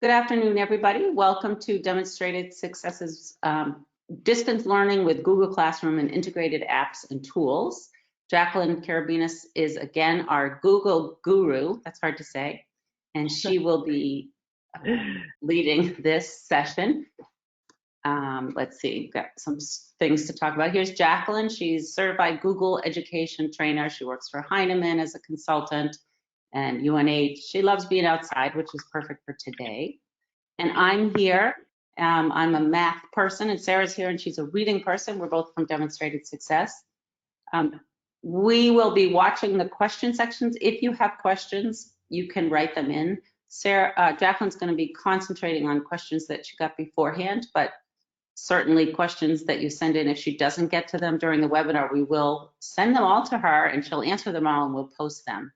Good afternoon, everybody. Welcome to Demonstrated Successes Distance Learning with Google Classroom and Integrated Apps and Tools. Jacyln Karabinas is again our Google guru, that's hard to say, and she will be leading this session. Let's see, got some things to talk about. Here's Jaclyn. She's certified Google education trainer. She works for Heinemann as a consultant and UNH. She loves being outside, which is perfect for today. And I'm here. I'm a math person, and Sarah's here, and she's a reading person. We're both from Demonstrated Success. We will be watching the question sections. If you have questions, you can write them in. Jaclyn's going to be concentrating on questions that she got beforehand, but certainly questions that you send in, if she doesn't get to them during the webinar, we will send them all to her, and she'll answer them all, and we'll post them.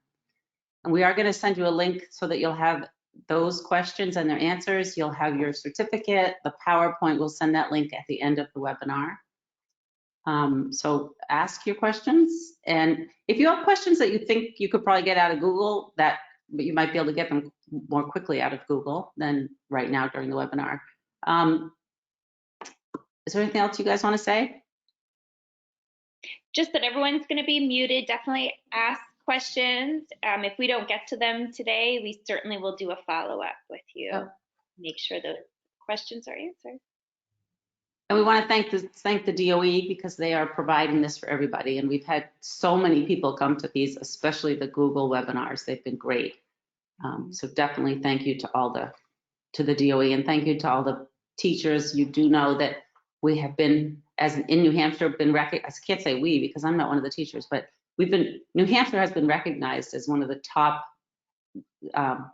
And we are going to send you a link so that you'll have those questions and their answers. You'll have your certificate, the PowerPoint. We'll send that link at the end of the webinar. So ask your questions. And if you have questions that you think you could probably get out of Google, but you might be able to get them more quickly out of Google than right now during the webinar. Is there anything else you guys want to say? Just that everyone's going to be muted. Definitely ask questions. If we don't get to them today, we certainly will do a follow-up with you. Oh. Make sure the questions are answered. And we want to thank the DOE because they are providing this for everybody. And we've had so many people come to these, especially the Google webinars. They've been great. So definitely thank you to the DOE, and thank you to all the teachers. You do know that we have been, in New Hampshire, been recognized. I can't say we because I'm not one of the teachers, but New Hampshire has been recognized as one of the top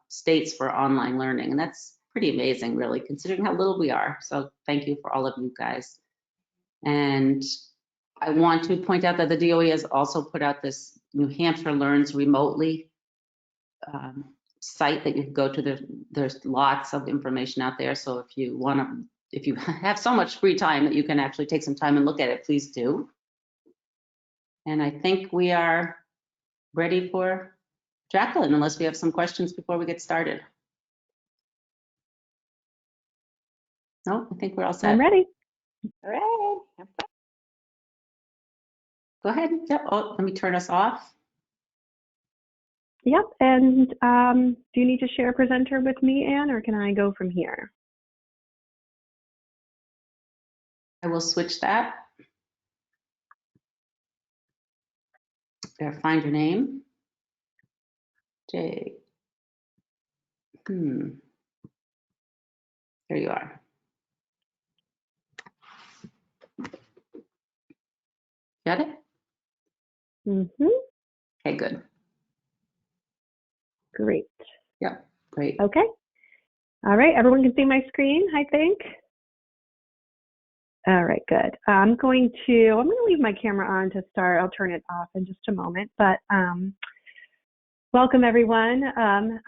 states for online learning, and that's pretty amazing, really, considering how little we are. So thank you for all of you guys. And I want to point out that the DOE has also put out this New Hampshire Learns Remotely site that you can go to. There's lots of information out there. So if you have so much free time that you can actually take some time and look at it, please do. And I think we are ready for Jaclyn, unless we have some questions before we get started. No, I think we're all set. I'm ready. All right. Go ahead. Yep. Oh, let me turn us off. Yep. And do you need to share a presenter with me, Anne, or can I go from here? I will switch that. There, find your name. There you are. Got it? Mm-hmm. Okay, good. Great. Yep, great. Okay. All right, everyone can see my screen, I think. All right, good. I'm going to leave my camera on to start. I'll turn it off in just a moment, but welcome everyone.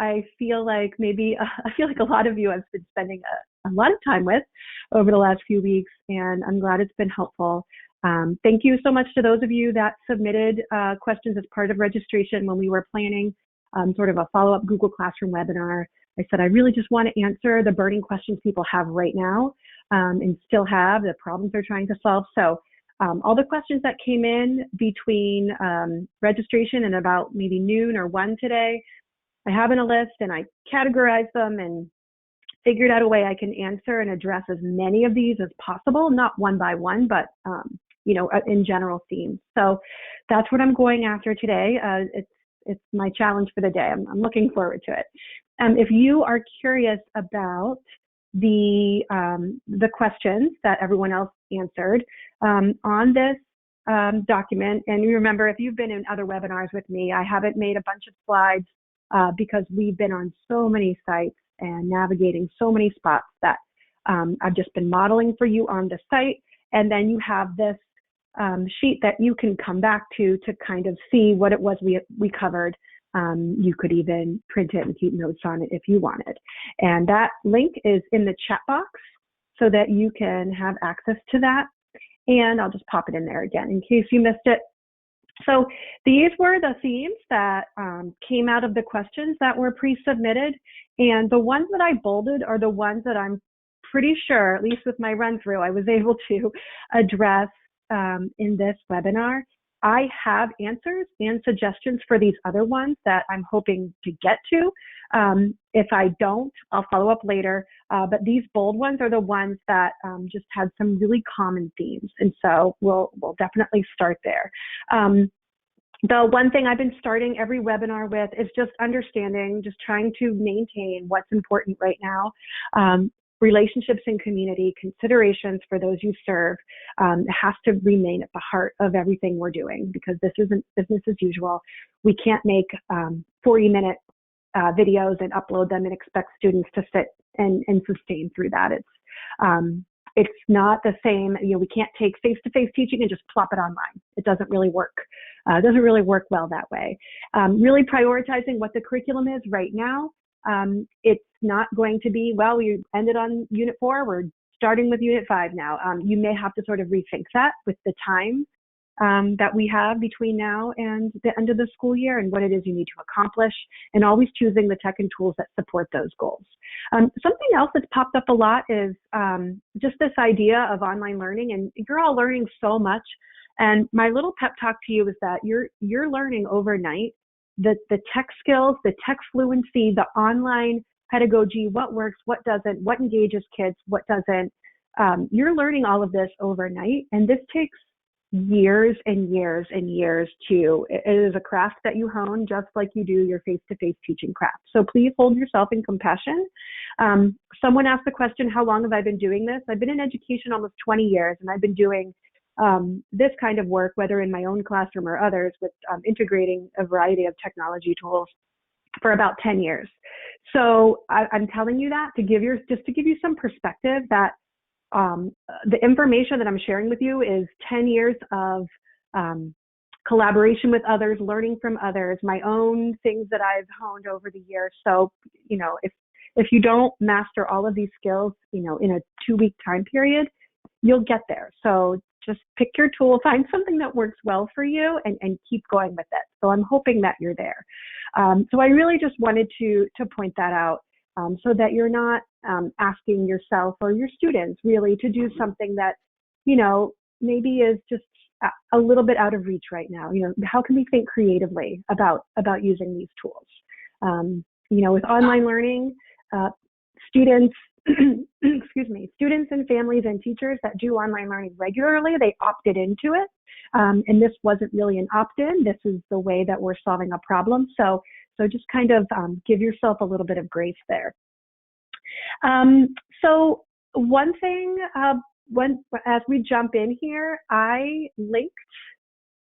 I feel like a lot of you I've been spending a lot of time with over the last few weeks, and I'm glad it's been helpful. Thank you so much to those of you that submitted questions as part of registration when we were planning sort of a follow-up Google Classroom webinar. I said I really just want to answer the burning questions people have right now and still have, the problems they're trying to solve. So all the questions that came in between registration and about maybe noon or 1 today, I have in a list and I categorized them and figured out a way I can answer and address as many of these as possible, not one by one, but in general themes. So that's what I'm going after today. It's my challenge for the day. I'm looking forward to it. If you are curious about the questions that everyone else answered on this document, and you remember if you've been in other webinars with me, I haven't made a bunch of slides because we've been on so many sites and navigating so many spots that I've just been modeling for you on the site. And then you have this sheet that you can come back to kind of see what it was we covered. You could even print it and keep notes on it if you wanted. And that link is in the chat box so that you can have access to that. And I'll just pop it in there again in case you missed it. So these were the themes that came out of the questions that were pre-submitted. And the ones that I bolded are the ones that I'm pretty sure, at least with my run through, I was able to address in this webinar. I have answers and suggestions for these other ones that I'm hoping to get to. If I don't, I'll follow up later. But these bold ones are the ones that just had some really common themes. And so we'll definitely start there. The one thing I've been starting every webinar with is just understanding, just trying to maintain what's important right now. Relationships and community, considerations for those you serve, has to remain at the heart of everything we're doing, because this isn't business as usual. We can't make 40-minute videos and upload them and expect students to sit and sustain through that. It's not the same. We can't take face-to-face teaching and just plop it online. It doesn't really work. It doesn't really work well that way. Really prioritizing what the curriculum is right now. It's not going to be, well, we ended on Unit 4, we're starting with Unit 5 now. You may have to sort of rethink that with the time that we have between now and the end of the school year and what it is you need to accomplish, and always choosing the tech and tools that support those goals. Something else that's popped up a lot is just this idea of online learning, and you're all learning so much. And my little pep talk to you is that you're learning overnight the tech skills, the tech fluency, the online pedagogy, what works, what doesn't, what engages kids, what doesn't. You're learning all of this overnight, and this takes years and years and years it is a craft that you hone just like you do your face-to-face teaching craft. So please hold yourself in compassion. Someone asked the question, how long have I been doing this? I've been in education almost 20 years, and I've been doing this kind of work, whether in my own classroom or others, with integrating a variety of technology tools for about 10 years. So I'm telling you that just to give you some perspective that the information that I'm sharing with you is 10 years of collaboration with others, learning from others, my own things that I've honed over the years. So, if you don't master all of these skills, in a 2-week time period, you'll get there. So just pick your tool, find something that works well for you, and keep going with it. So I'm hoping that you're there. So I really just wanted to point that out, so that you're not asking yourself or your students really to do something that, maybe is just a little bit out of reach right now. How can we think creatively about using these tools? With online learning, students, students and families and teachers that do online learning regularly, they opted into it. And this wasn't really an opt-in. This is the way that we're solving a problem. So just kind of give yourself a little bit of grace there. So one thing, as we jump in here, I linked,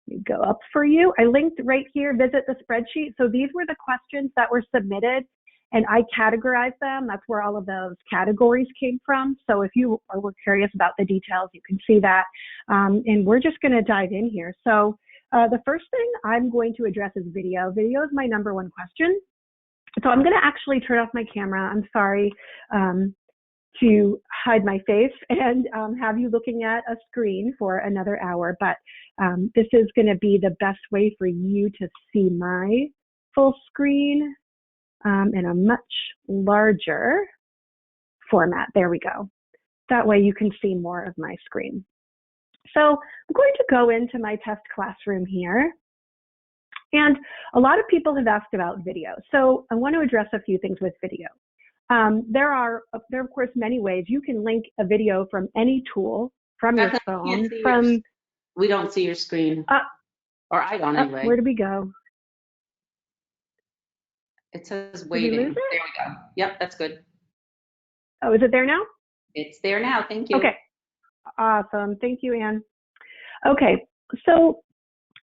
let me go up for you. I linked right here, visit the spreadsheet. So these were the questions that were submitted, and I categorized them. That's where all of those categories came from. So if you were curious about the details, you can see that. And we're just going to dive in here. So the first thing I'm going to address is video. Video is my number one question. So I'm going to actually turn off my camera. I'm sorry to hide my face and have you looking at a screen for another hour, but this is going to be the best way for you to see my full screen in a much larger format. There we go. That way you can see more of my screen. So I'm going to go into my test classroom here. And a lot of people have asked about video. So I want to address a few things with video. There are, of course, many ways you can link a video from any tool, from your phone, we don't see your screen, or I don't anyway. Where did we go? It says waiting. There we go. Yep, that's good. Oh, is it there now? It's there now. Thank you. Okay. Awesome. Thank you, Anne. Okay. So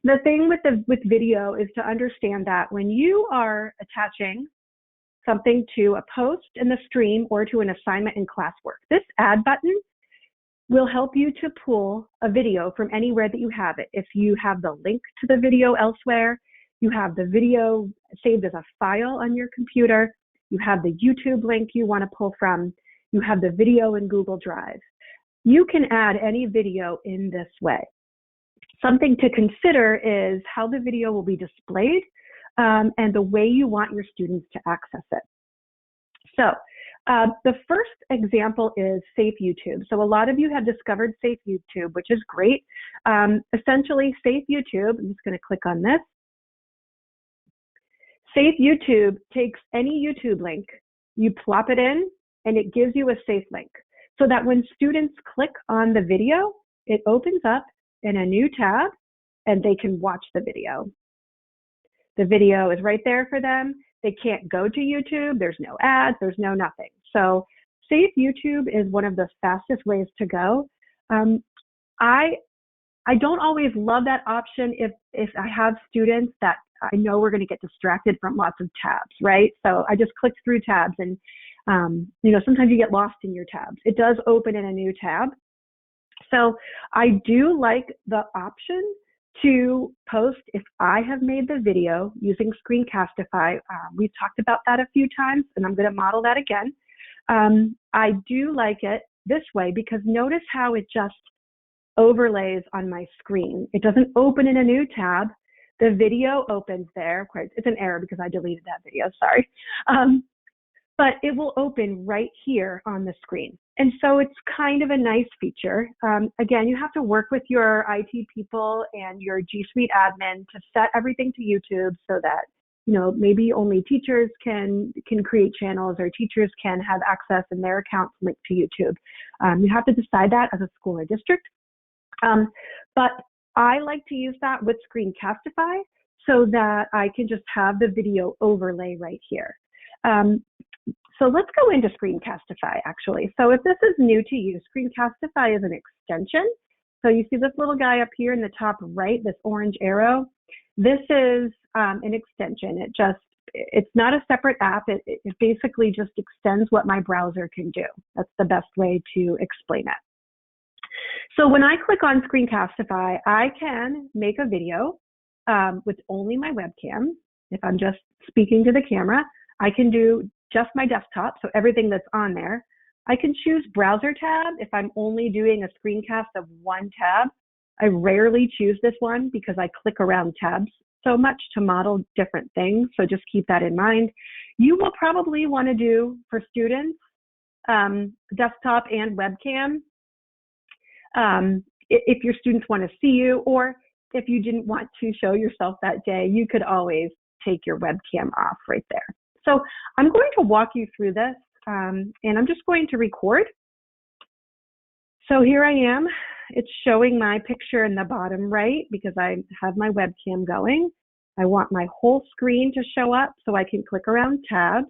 the thing with video is to understand that when you are attaching something to a post in the stream or to an assignment in classwork, this add button will help you to pull a video from anywhere that you have it. If you have the link to the video elsewhere, you have the video saved as a file on your computer, you have the YouTube link you want to pull from, you have the video in Google Drive. You can add any video in this way. Something to consider is how the video will be displayed and the way you want your students to access it. So the first example is Safe YouTube. So a lot of you have discovered Safe YouTube, which is great. Essentially, Safe YouTube, I'm just going to click on this. Safe YouTube takes any YouTube link, you plop it in, and it gives you a safe link so that when students click on the video, it opens up in a new tab and they can watch the video. The video is right there for them. They can't go to YouTube. There's no ads. There's no nothing. So Safe YouTube is one of the fastest ways to go. I don't always love that option if I have students that I know we're going to get distracted from lots of tabs, right? So I just clicked through tabs and, sometimes you get lost in your tabs. It does open in a new tab. So I do like the option to post if I have made the video using Screencastify. We've talked about that a few times, and I'm going to model that again. I do like it this way because notice how it just overlays on my screen. It doesn't open in a new tab. The video opens there. Of course, it's an error because I deleted that video, sorry. But it will open right here on the screen. And so it's kind of a nice feature. Again, you have to work with your IT people and your G Suite admin to set everything to YouTube so that, maybe only teachers can create channels or teachers can have access and their accounts linked to YouTube. You have to decide that as a school or district. But I like to use that with Screencastify so that I can just have the video overlay right here. So let's go into Screencastify actually. So if this is new to you, Screencastify is an extension. So you see this little guy up here in the top right, this orange arrow. This is an extension. It's not a separate app. It basically just extends what my browser can do. That's the best way to explain it. So when I click on Screencastify, I can make a video with only my webcam. If I'm just speaking to the camera, I can do just my desktop, so everything that's on there. I can choose browser tab if I'm only doing a screencast of one tab. I rarely choose this one because I click around tabs so much to model different things, so just keep that in mind. You will probably want to do, for students, desktop and webcam. If your students want to see you, or if you didn't want to show yourself that day, you could always take your webcam off right there. So I'm going to walk you through this, and I'm just going to record. So here I am. It's showing my picture in the bottom right because I have my webcam going. I want my whole screen to show up so I can click around tabs.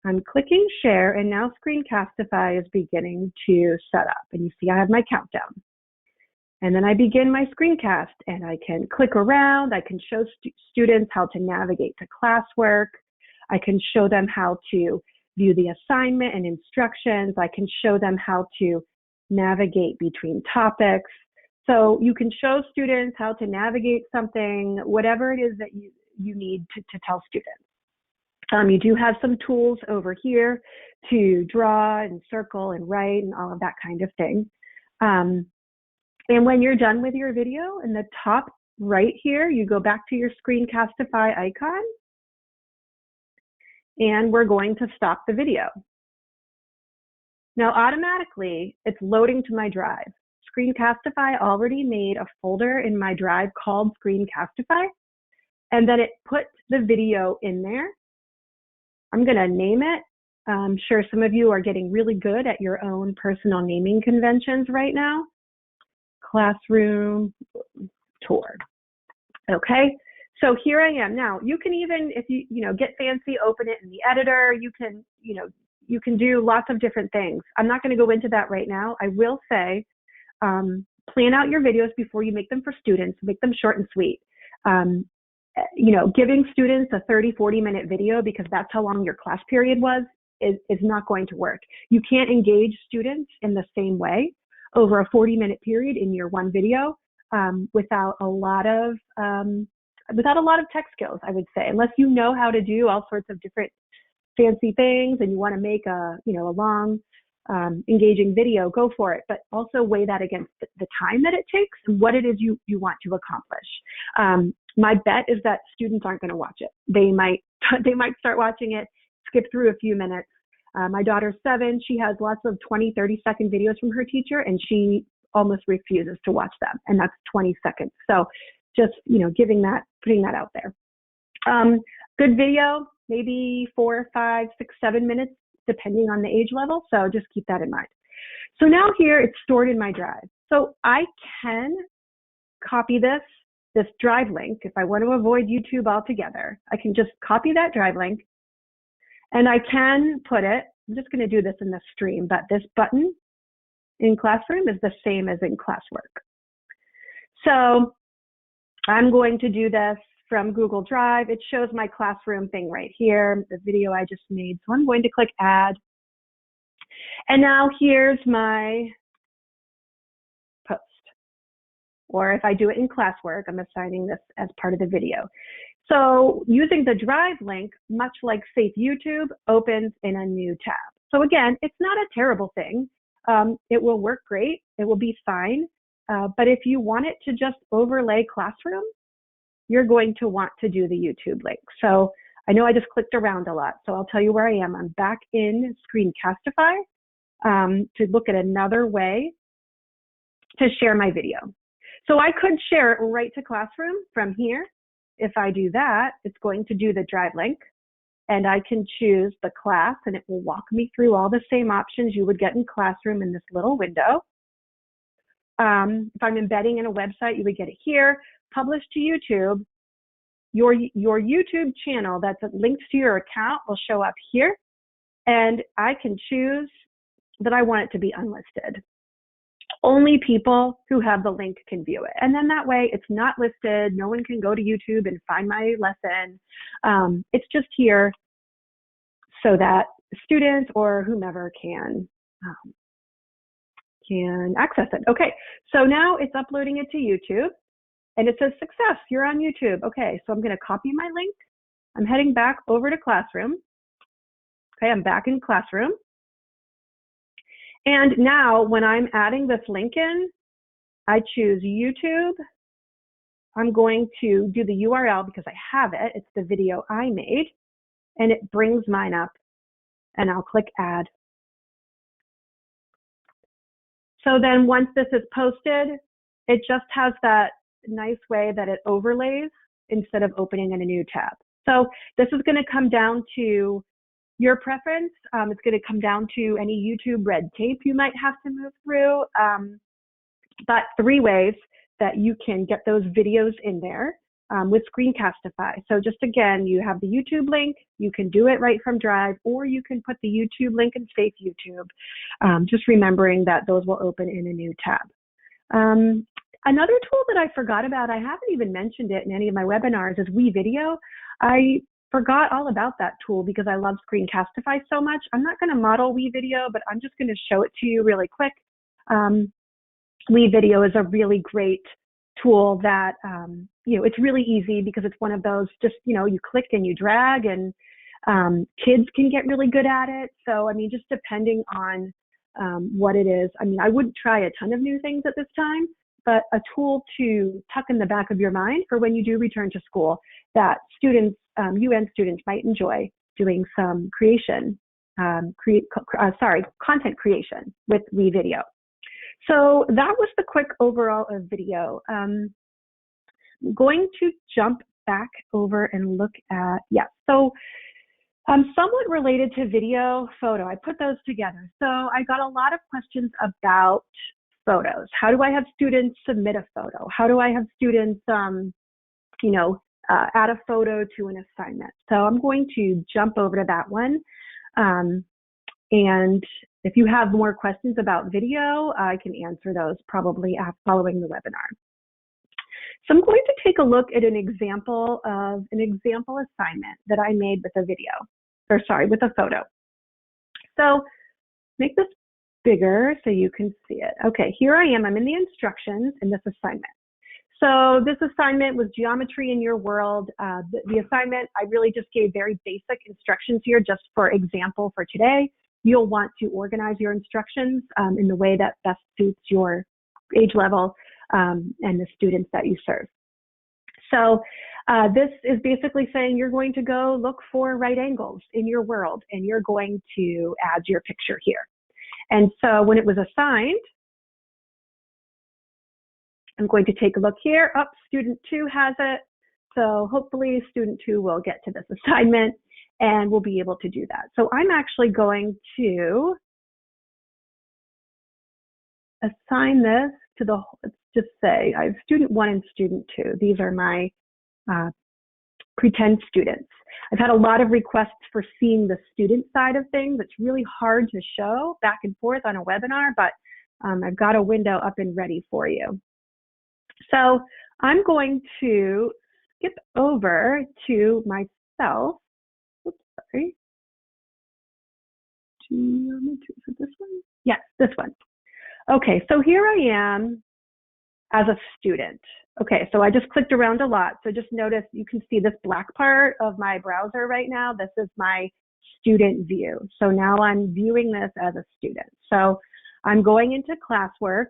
I'm clicking share, and now Screencastify is beginning to set up. And you see I have my countdown. And then I begin my screencast, and I can click around. I can show students how to navigate to classwork. I can show them how to view the assignment and instructions. I can show them how to navigate between topics. So you can show students how to navigate something, whatever it is that you need to tell students. You do have some tools over here to draw and circle and write and all of that kind of thing. And when you're done with your video, in the top right here, you go back to your Screencastify icon, and we're going to stop the video. Now, automatically, it's loading to my drive. Screencastify already made a folder in my drive called Screencastify, and then it put the video in there. I'm going to name it. I'm sure some of you are getting really good at your own personal naming conventions right now. Classroom tour. Okay, so here I am. Now, you can even, if you get fancy, open it in the editor. You can do lots of different things. I'm not going to go into that right now. I will say, plan out your videos before you make them for students. Make them short and sweet. Giving students a 30, 40-minute video because that's how long your class period was is not going to work. You can't engage students in the same way over a 40-minute period in your one video without a lot of tech skills, I would say, unless you know how to do all sorts of different fancy things and you want to make a long engaging video, go for it, but also weigh that against the time that it takes and what it is you want to accomplish. My bet is that students aren't going to watch it. They might start watching it, skip through a few minutes. My daughter's 7. She has lots of 20, 30-second videos from her teacher, and she almost refuses to watch them, and that's 20 seconds. So just, putting that out there. Good video, maybe 4, 5, 6, 7 minutes, depending on the age level. So just keep that in mind. So now here it's stored in my drive. So I can copy this drive link. If I want to avoid YouTube altogether, I can just copy that drive link, and I can put it, I'm just going to do this in the stream, but this button in Classroom is the same as in classwork. So I'm going to do this from Google Drive. It shows my classroom thing right here, the video I just made. So I'm going to click Add. And now here's my post. Or if I do it in classwork, I'm assigning this as part of the video. So using the Drive link, much like Safe YouTube, opens in a new tab. So again, it's not a terrible thing. It will work great. It will be fine. But if you want it to just overlay Classroom, you're going to want to do the YouTube link. So I know I just clicked around a lot, so I'll tell you where I am. I'm back in Screencastify to look at another way to share my video. So I could share it right to Classroom from here. If I do that, it's going to do the Drive link, and I can choose the class, and it will walk me through all the same options you would get in Classroom in this little window. If I'm embedding in a website, you would get it here. Publish to YouTube. Your YouTube channel that's linked to your account will show up here, and I can choose that I want it to be unlisted. Only people who have the link can view it. And then that way it's not listed. No one can go to YouTube and find my lesson. It's just here so that students or whomever can access it. Okay, so now it's uploading it to YouTube, and it says success, you're on YouTube. Okay, so I'm going to copy my link. I'm heading back over to Classroom. Okay, I'm back in Classroom. And now when I'm adding this link in, I choose YouTube. I'm going to do the URL because I have it. It's the video I made, and it brings mine up, and I'll click Add. So then once this is posted, it just has that nice way that it overlays instead of opening in a new tab. So this is going to come down to your preference. It's going to come down to any YouTube red tape you might have to move through. But 3 ways that you can get those videos in there with Screencastify. So just again, you have the YouTube link, you can do it right from Drive, or you can put the YouTube link in Safe YouTube, just remembering that those will open in a new tab. Another tool that I forgot about, I haven't even mentioned it in any of my webinars, is WeVideo. I forgot all about that tool because I love Screencastify so much. I'm not going to model WeVideo, but I'm just going to show it to you really quick. WeVideo is a really great tool that, it's really easy because it's one of those just, you click and you drag, and kids can get really good at it. So, just depending on what it is. I wouldn't try a ton of new things at this time, but a tool to tuck in the back of your mind for when you do return to school that students, UN students might enjoy doing some content creation with WeVideo. So that was the quick overall of video. I'm going to jump back over and look at, somewhat related to video, photo. I put those together. So I got a lot of questions about photos. How do I have students submit a photo? How do I have students, add a photo to an assignment? So I'm going to jump over to that one. And if you have more questions about video, I can answer those probably following the webinar. So I'm going to take a look at an example assignment that I made with with a photo. So make this bigger so you can see it. Okay, here I am. I'm in the instructions in this assignment. So this assignment was geometry in your world. The assignment, I really just gave very basic instructions here just for example for today. you'll want to organize your instructions in the way that best suits your age level and the students that you serve. So this is basically saying you're going to go look for right angles in your world, and you're going to add your picture here. And so when it was assigned, I'm going to take a look here. Oh, student 2 has it. So hopefully student 2 will get to this assignment and we'll be able to do that. So I'm actually going to assign this to the, let's just say I have student 1 and student 2. These are my pretend students. I've had a lot of requests for seeing the student side of things. It's really hard to show back and forth on a webinar, but I've got a window up and ready for you. So I'm going to skip over to myself. Oops, sorry. Is it this one? Yes, this one. Okay, so here I am as a student. Okay, so I just clicked around a lot. So just notice you can see this black part of my browser right now. This is my student view. So now I'm viewing this as a student. So I'm going into classwork.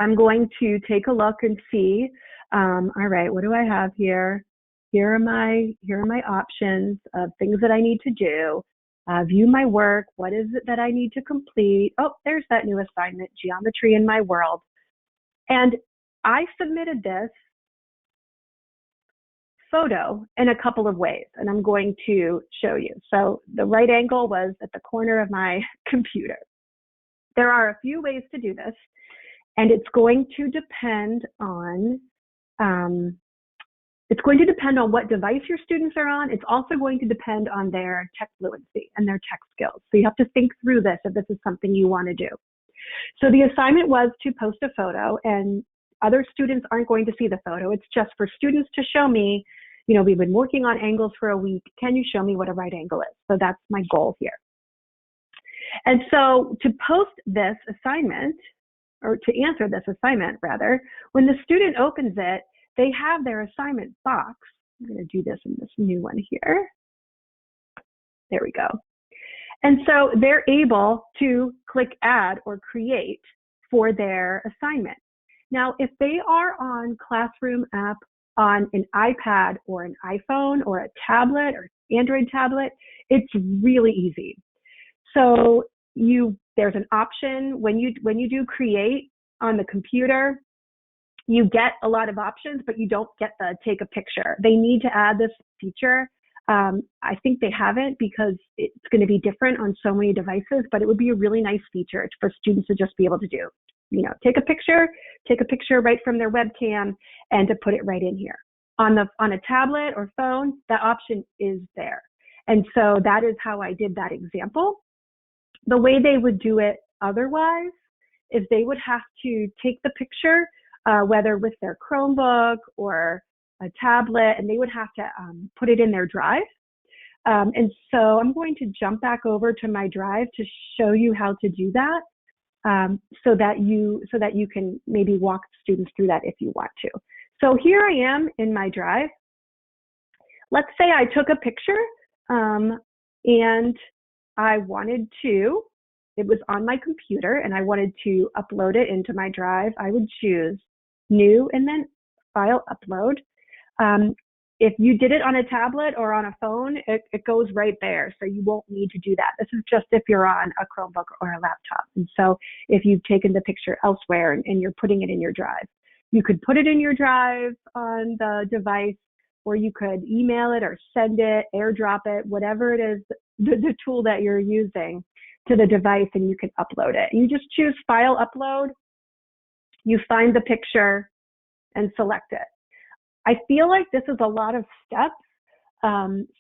I'm going to take a look and see, all right, what do I have here? Here are my options of things that I need to do. View my work. What is it that I need to complete? Oh, there's that new assignment, geometry in my world. And I submitted this photo in a couple of ways, and I'm going to show you. So the right angle was at the corner of my computer. There are a few ways to do this, and it's going to depend on what device your students are on. It's also going to depend on their tech fluency and their tech skills. So you have to think through this if this is something you want to do. So the assignment was to post a photo, and other students aren't going to see the photo. It's just for students to show me, you know, we've been working on angles for a week. Can you show me what a right angle is? So that's my goal here. And so to post this assignment, or to answer this assignment rather, when the student opens it, they have their assignment box. I'm going to do this in this new one here. There we go. And so they're able to click add or create for their assignment. Now, if they are on Classroom app on an iPad or an iPhone or a tablet or Android tablet, it's really easy. So there's an option when you do create on the computer, you get a lot of options, but you don't get the take a picture. They need to add this feature. I think they haven't because it's going to be different on so many devices, but it would be a really nice feature for students to just be able to do. You know, take a picture right from their webcam and to put it right in here. On a tablet or phone, that option is there. And so that is how I did that example. The way they would do it otherwise is they would have to take the picture, whether with their Chromebook or a tablet, and they would have to put it in their drive. And so I'm going to jump back over to my drive to show you how to do that, so that you can maybe walk students through that if you want to. So here I am in my drive. Let's say I took a picture and I wanted to, it was on my computer and I wanted to upload it into my drive. I would choose new and then file upload. If you did it on a tablet or on a phone, it goes right there. So you won't need to do that. This is just if you're on a Chromebook or a laptop. And so if you've taken the picture elsewhere and you're putting it in your drive, you could put it in your drive on the device, or you could email it or send it, AirDrop it, whatever it is, the tool that you're using to the device, and you can upload it. You just choose file upload, you find the picture and select it. I feel like this is a lot of steps.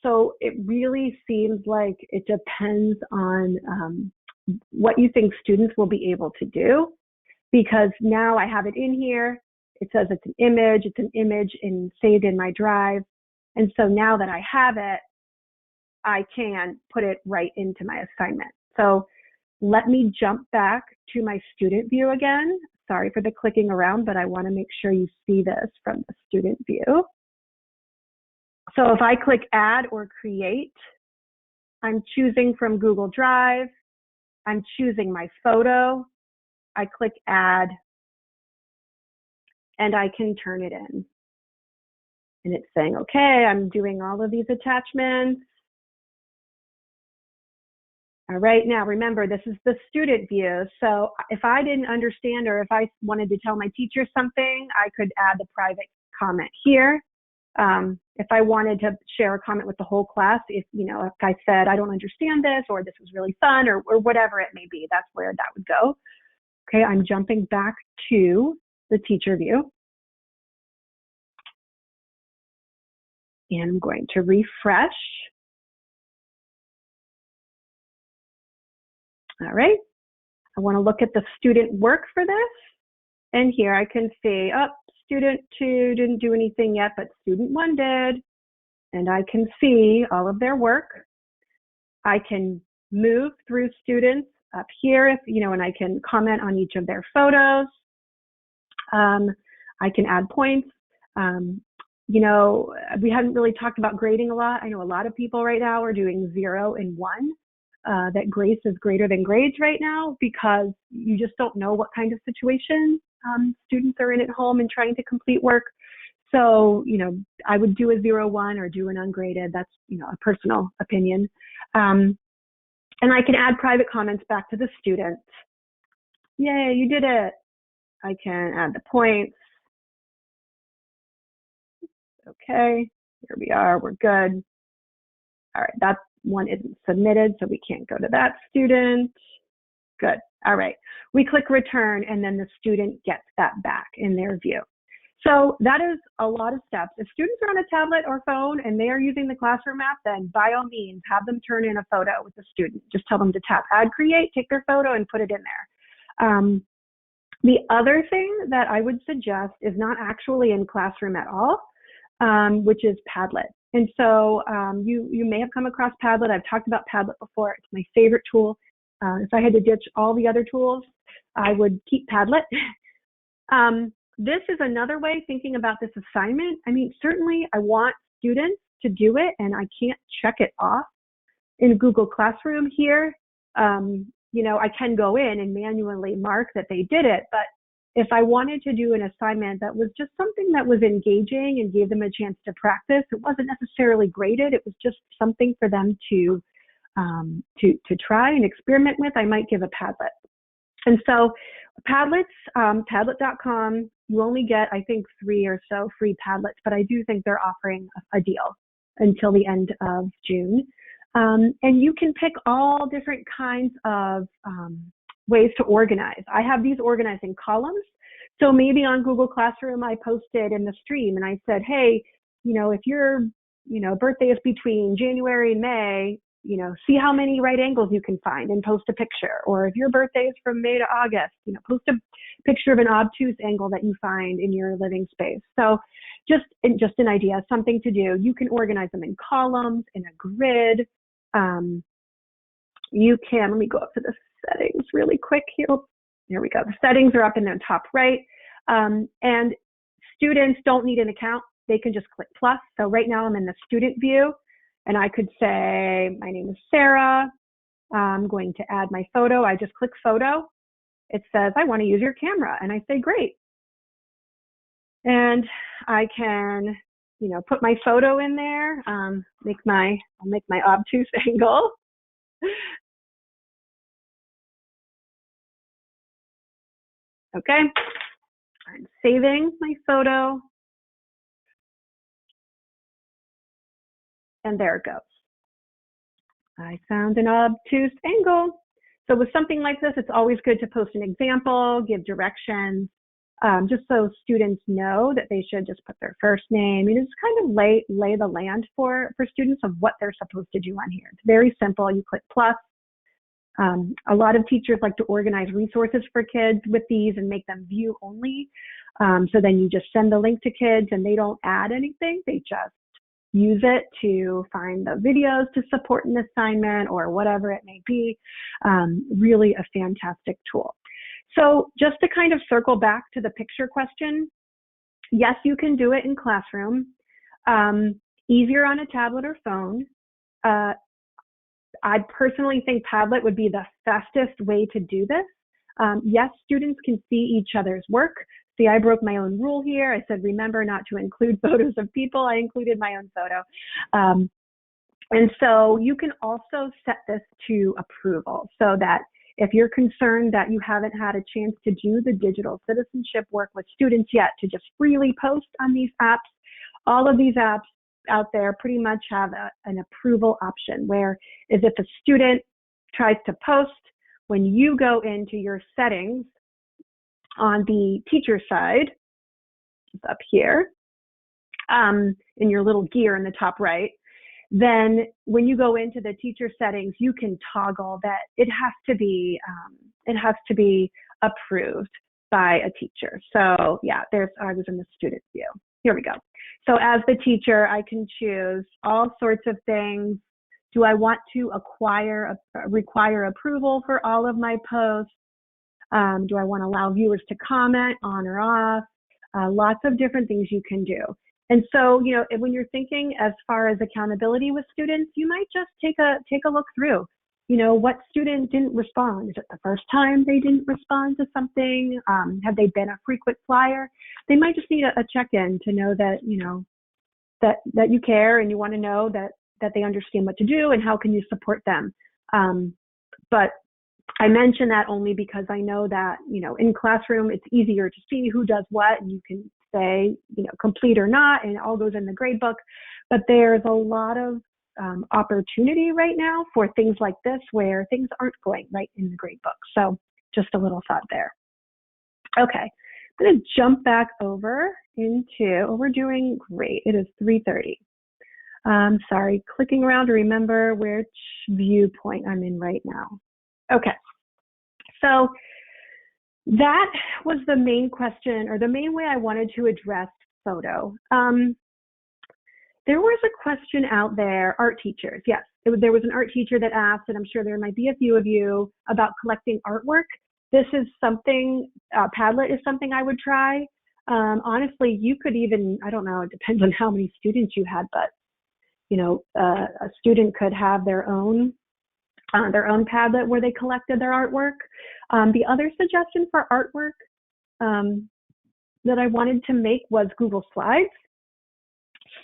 So it really seems like it depends on what you think students will be able to do, because now I have it in here. It says it's an image and saved in my drive. And so now that I have it, I can put it right into my assignment. So let me jump back to my student view again. Sorry for the clicking around, but I want to make sure you see this from the student view. So if I click add or create, I'm choosing from Google Drive. I'm choosing my photo. I click add, and I can turn it in. And it's saying, okay, I'm doing all of these attachments. All right, now remember, this is the student view. So if I didn't understand, or if I wanted to tell my teacher something, I could add the private comment here. If I wanted to share a comment with the whole class, if I said, I don't understand this, or this was really fun, or whatever it may be, that's where that would go. Okay, I'm jumping back to the teacher view. And I'm going to refresh. All right, I want to look at the student work for this. And here I can see, student 2 didn't do anything yet, but student 1 did. And I can see all of their work. I can move through students up here, and I can comment on each of their photos. I can add points. We hadn't really talked about grading a lot. I know a lot of people right now are doing 0 and 1. That grace is greater than grades right now, because you just don't know what kind of situation students are in at home and trying to complete work. So, I would do a 0-1 or do an ungraded. That's, a personal opinion. And I can add private comments back to the student. Yay, you did it. I can add the points. Okay, here we are, we're good. All right, that one isn't submitted, so we can't go to that student. Good, all right. We click return, and then the student gets that back in their view. So that is a lot of steps. If students are on a tablet or phone and they are using the classroom app, then by all means, have them turn in a photo with the student. Just tell them to tap add create, take their photo and put it in there. The other thing that I would suggest is not actually in Classroom at all, which is Padlet. And so you may have come across Padlet. I've talked about Padlet before. It's my favorite tool. If I had to ditch all the other tools, I would keep Padlet. This is another way thinking about this assignment. I mean, certainly I want students to do it, and I can't check it off in Google Classroom here. I can go in and manually mark that they did it, but if I wanted to do an assignment that was just something that was engaging and gave them a chance to practice, it wasn't necessarily graded, it was just something for them to try and experiment with, I might give a Padlet. And so Padlets, Padlet.com, you only get, I think, 3 or so free Padlets, but I do think they're offering a deal until the end of June. And you can pick all different kinds of ways to organize. I have these organized in columns. So maybe on Google Classroom, I posted in the stream and I said, hey, if your, birthday is between January and May, see how many right angles you can find and post a picture. Or if your birthday is from May to August, post a picture of an obtuse angle that you find in your living space. So just an idea, something to do. You can organize them in columns, in a grid. You can, let me go up to the settings really quick here. There we go. The settings are up in the top right. And students don't need an account. They can just click plus. So right now I'm in the student view and I could say, my name is Sarah. I'm going to add my photo. I just click photo. It says, I want to use your camera. And I say, great. And I can, put my photo in there, I'll make my obtuse angle. Okay, I'm saving my photo. And there it goes. I found an obtuse angle. So with something like this, it's always good to post an example, give directions, just so students know that they should just put their first name. Just kind of lay the land for students of what they're supposed to do on here. It's very simple. You click plus. A lot of teachers like to organize resources for kids with these and make them view only. So then you just send the link to kids and they don't add anything. They just use it to find the videos to support an assignment or whatever it may be. Really a fantastic tool. So just to kind of circle back to the picture question, yes, you can do it in Classroom. Easier on a tablet or phone. I personally think Padlet would be the fastest way to do this. Yes, students can see each other's work. See, I broke my own rule here. I said, remember not to include photos of people. I included my own photo. And so you can also set this to approval so that if you're concerned that you haven't had a chance to do the digital citizenship work with students yet, to just freely post on these apps, all of these apps out there pretty much have an approval option, where is if a student tries to post, when you go into your settings on the teacher side, it's up here, in your little gear in the top right, then when you go into the teacher settings, you can toggle that it has to be approved by a teacher. So yeah, I was in the student view. Here we go. So as the teacher, I can choose all sorts of things. Do I want to require approval for all of my posts? Do I want to allow viewers to comment on or off? Lots of different things you can do. And so, you know, when you're thinking as far as accountability with students, you might just take a look through, you know, what student didn't respond? Is it the first time they didn't respond to something? Have they been a frequent flyer? They might just need a check-in to know that, you know, that you care and you want to know that they understand what to do and how can you support them. But I mention that only because I know that, you know, in classroom, it's easier to see who does what, and you can say, you know, complete or not, and it all goes in the grade book. But there's a lot of opportunity right now for things like this where things aren't going right in the grade book. So just a little thought there. Okay, I'm going to jump back over into, we're doing great. It is 3:30. Sorry, clicking around to remember which viewpoint I'm in right now. Okay, so that was the main question, or the main way I wanted to address photo. There was a question out there, art teachers. Yes, there was an art teacher that asked, and I'm sure there might be a few of you, about collecting artwork. This is something, Padlet is something I would try. Honestly, you could even, I don't know, it depends on how many students you had, but you know, a student could have their own Padlet where they collected their artwork. The other suggestion for artwork that I wanted to make was Google Slides.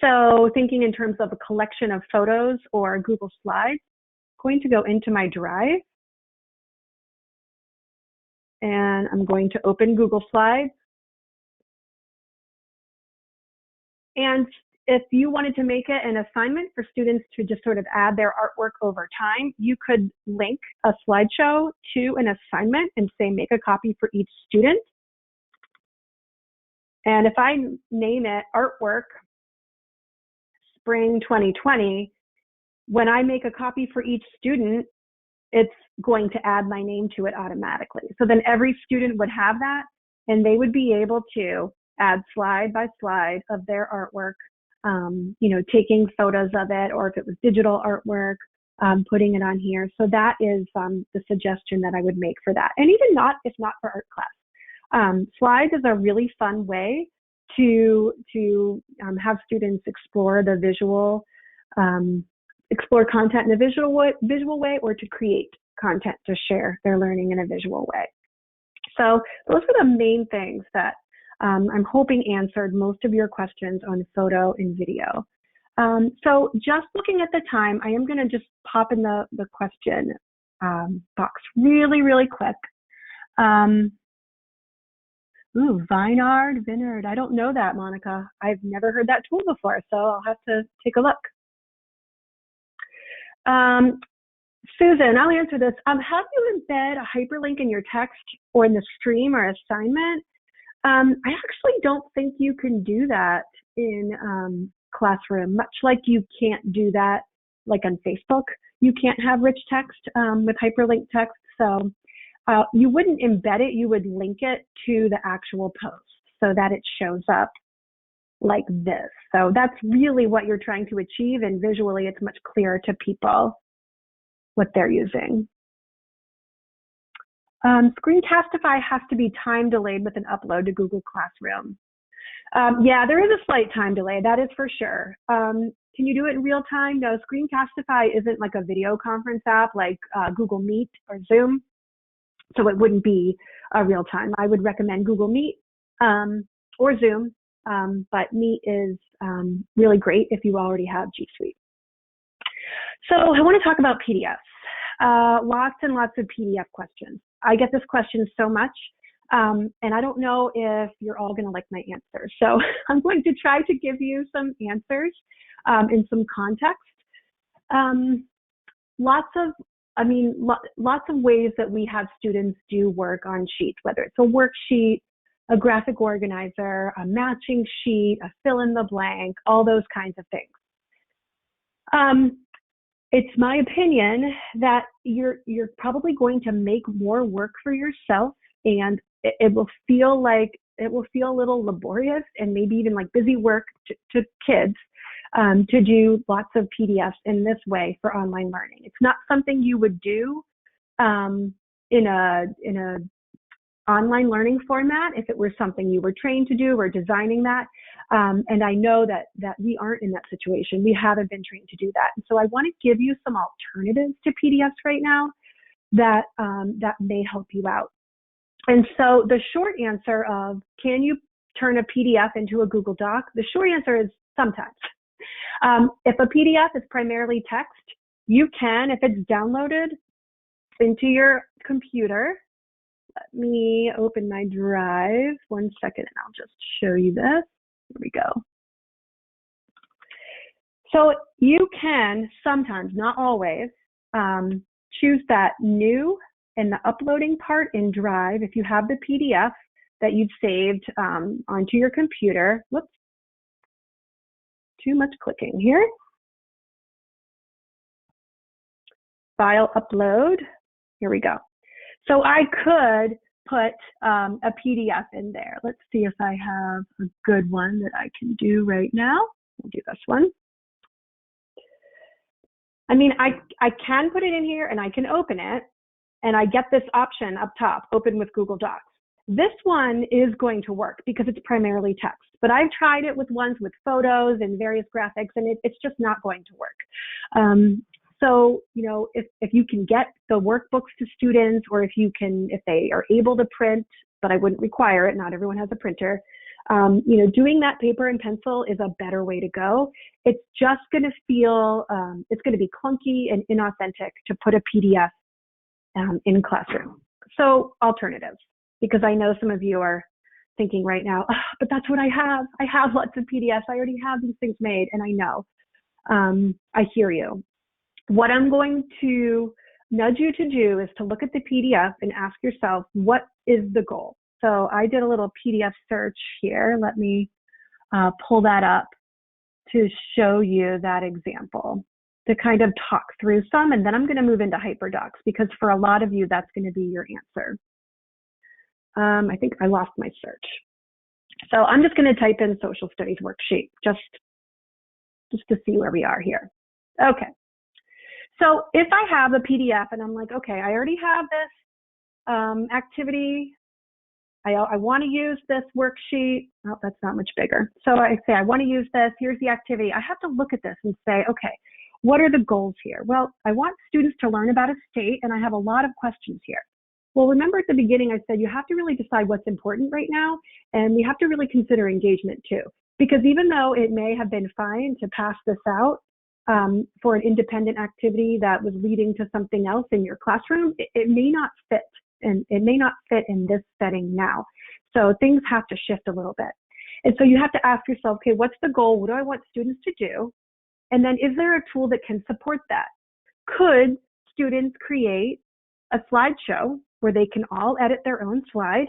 So thinking in terms of a collection of photos or Google Slides, I'm going to go into my Drive and I'm going to open Google Slides. And if you wanted to make it an assignment for students to just sort of add their artwork over time, you could link a slideshow to an assignment and say, make a copy for each student. And if I name it Artwork Spring 2020, when I make a copy for each student, it's going to add my name to it automatically. So then every student would have that, and they would be able to add slide by slide of their artwork, you know, taking photos of it, or if it was digital artwork, putting it on here. So that is the suggestion that I would make for that. And even if not for art class. Slides is a really fun way to have students explore the visual, explore content in a visual way, or to create content to share their learning in a visual way. So those are the main things that I'm hoping answered most of your questions on photo and video. So just looking at the time, I am going to just pop in the question box really quick. Vineyard. I don't know that, Monica. I've never heard that tool before, so I'll have to take a look. Susan, I'll answer this. How do you embed a hyperlink in your text or in the stream or assignment? I actually don't think you can do that in Classroom, much like you can't do that like on Facebook. You can't have rich text with hyperlink text. So you wouldn't embed it, you would link it to the actual post so that it shows up like this. So that's really what you're trying to achieve, and visually it's much clearer to people what they're using. Screencastify has to be time delayed with an upload to Google Classroom. Yeah, there is a slight time delay, that is for sure. Can you do it in real time? No, Screencastify isn't like a video conference app like Google Meet or Zoom, so it wouldn't be real time. I would recommend Google Meet or Zoom, but Meet is really great if you already have G Suite. So I want to talk about PDFs. Lots and lots of PDF questions. I get this question so much, and I don't know if you're all going to like my answers. So I'm going to try to give you some answers in some context. Lots of ways that we have students do work on sheets, whether it's a worksheet, a graphic organizer, a matching sheet, a fill in the blank, all those kinds of things. It's my opinion that you're probably going to make more work for yourself, and it will feel a little laborious and maybe even like busy work to kids to do lots of PDFs in this way for online learning. It's not something you would do in a online learning format if it were something you were trained to do or designing that. And I know that we aren't in that situation. We haven't been trained to do that. And so I want to give you some alternatives to PDFs right now that may help you out. And so the short answer of, can you turn a PDF into a Google Doc? The short answer is sometimes. If a PDF is primarily text, you can, if it's downloaded into your computer. Let me open my drive 1 second and I'll just show you this. Here we go. So you can sometimes, not always, choose that new and the uploading part in Drive if you have the PDF that you've saved onto your computer. Whoops, too much clicking here. File upload, here we go. So I could put a PDF in there. Let's see if I have a good one that I can do right now. We'll do this one. I mean, I can put it in here and I can open it, and I get this option up top, open with Google Docs. This one is going to work because it's primarily text, but I've tried it with ones with photos and various graphics, and it's just not going to work. So, you know, if you can get the workbooks to students, or if they are able to print, but I wouldn't require it, not everyone has a printer, you know, doing that paper and pencil is a better way to go. It's just going to feel, it's going to be clunky and inauthentic to put a PDF in Classroom. So alternatives, because I know some of you are thinking right now, oh, but that's what I have. I have lots of PDFs. I already have these things made, and I know. I hear you. What I'm going to nudge you to do is to look at the PDF and ask yourself, what is the goal? So I did a little PDF search here. Let me pull that up to show you that example, to kind of talk through some, and then I'm going to move into hyperdocs, because for a lot of you, that's going to be your answer. I think I lost my search. So I'm just going to type in social studies worksheet, just to see where we are here. Okay. So if I have a PDF and I'm like, okay, I already have this activity. I want to use this worksheet. Oh, that's not much bigger. So I say, I want to use this. Here's the activity. I have to look at this and say, okay, what are the goals here? Well, I want students to learn about a state, and I have a lot of questions here. Well, remember at the beginning, I said you have to really decide what's important right now, and we have to really consider engagement too. Because even though it may have been fine to pass this out for an independent activity that was leading to something else in your classroom, it may not fit, and it may not fit in this setting now. So things have to shift a little bit. And so you have to ask yourself, okay, what's the goal? What do I want students to do? And then is there a tool that can support that? Could students create a slideshow where they can all edit their own slide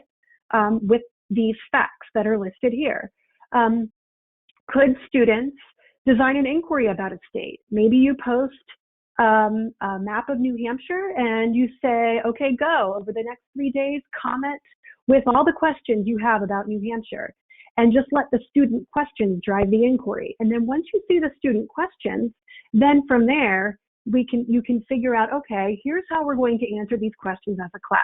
with these facts that are listed here? Could students design an inquiry about a state? Maybe you post a map of New Hampshire and you say, okay, go over the next 3 days, comment with all the questions you have about New Hampshire, and just let the student questions drive the inquiry. And then once you see the student questions, then from there, you can figure out, okay, here's how we're going to answer these questions as a class.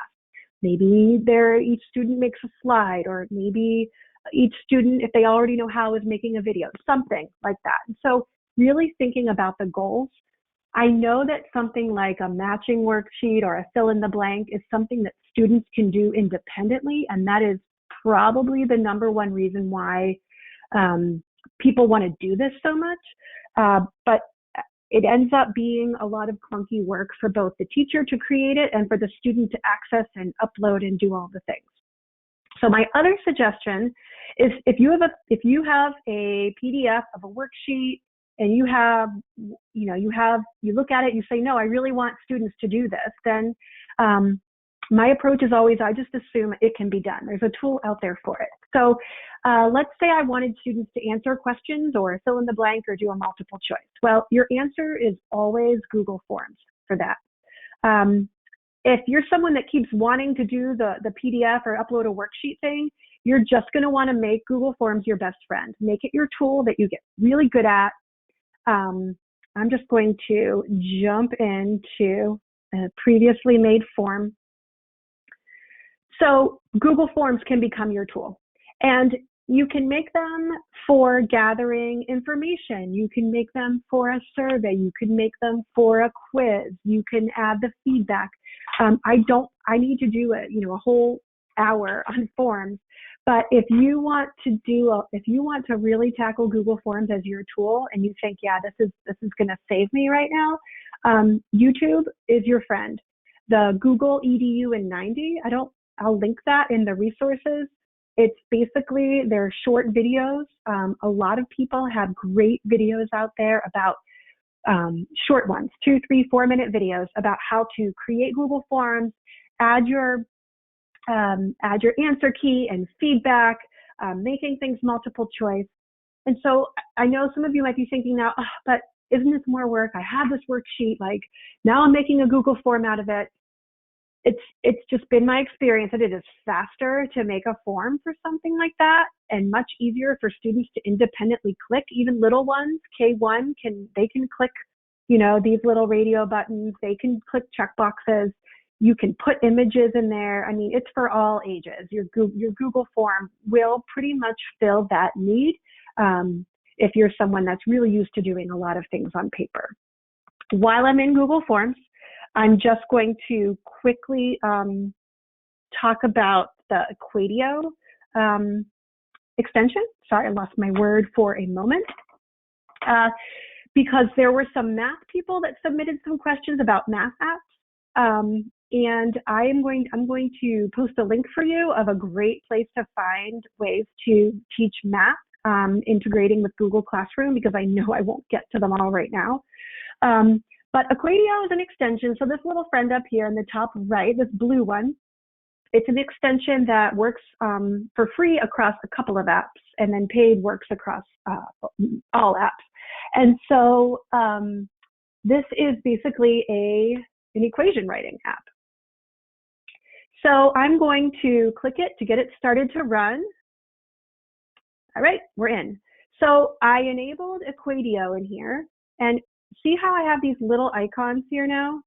Maybe each student makes a slide, or maybe each student, if they already know how, is making a video, something like that. And so really thinking about the goals. I know that something like a matching worksheet or a fill in the blank is something that students can do independently, and that is probably the number one reason why people want to do this so much. But it ends up being a lot of clunky work for both the teacher to create it and for the student to access and upload and do all the things. So my other suggestion is if you have a PDF of a worksheet and you look at it, you say, no, I really want students to do this, then my approach is always, I just assume it can be done. There's a tool out there for it. So let's say I wanted students to answer questions or fill in the blank or do a multiple choice. Well, your answer is always Google Forms for that. If you're someone that keeps wanting to do the PDF or upload a worksheet thing, you're just going to want to make Google Forms your best friend. Make it your tool that you get really good at. I'm just going to jump into a previously made form. So Google Forms can become your tool, and you can make them for gathering information. You can make them for a survey. You can make them for a quiz. You can add the feedback. I need to do a whole hour on forms, but if you want to really tackle Google Forms as your tool, and you think, yeah, this is going to save me right now, YouTube is your friend. The Google EDU in 90, I'll link that in the resources. It's basically, they're short videos. A lot of people have great videos out there about short ones, 2, 3, 4 minute videos about how to create Google Forms, add your answer key and feedback, making things multiple choice. And so I know some of you might be thinking now, oh, but isn't this more work? I have this worksheet, like now I'm making a Google form out of it. It's just been my experience that it is faster to make a form for something like that, and much easier for students to independently click. Even little ones, K1, they can click, these little radio buttons. They can click checkboxes. You can put images in there. I mean, it's for all ages. Your Google form will pretty much fill that need if you're someone that's really used to doing a lot of things on paper. While I'm in Google Forms, I'm just going to quickly talk about the Equatio extension. Sorry, I lost my word for a moment. Because there were some math people that submitted some questions about math apps. And I'm going to post a link for you of a great place to find ways to teach math, integrating with Google Classroom, because I know I won't get to them all right now. But Equatio is an extension. So this little friend up here in the top right, this blue one, it's an extension that works for free across a couple of apps, and then paid works across all apps. And so this is basically an equation writing app. So I'm going to click it to get it started to run. All right, we're in. So I enabled Equatio in here, and see how I have these little icons here now?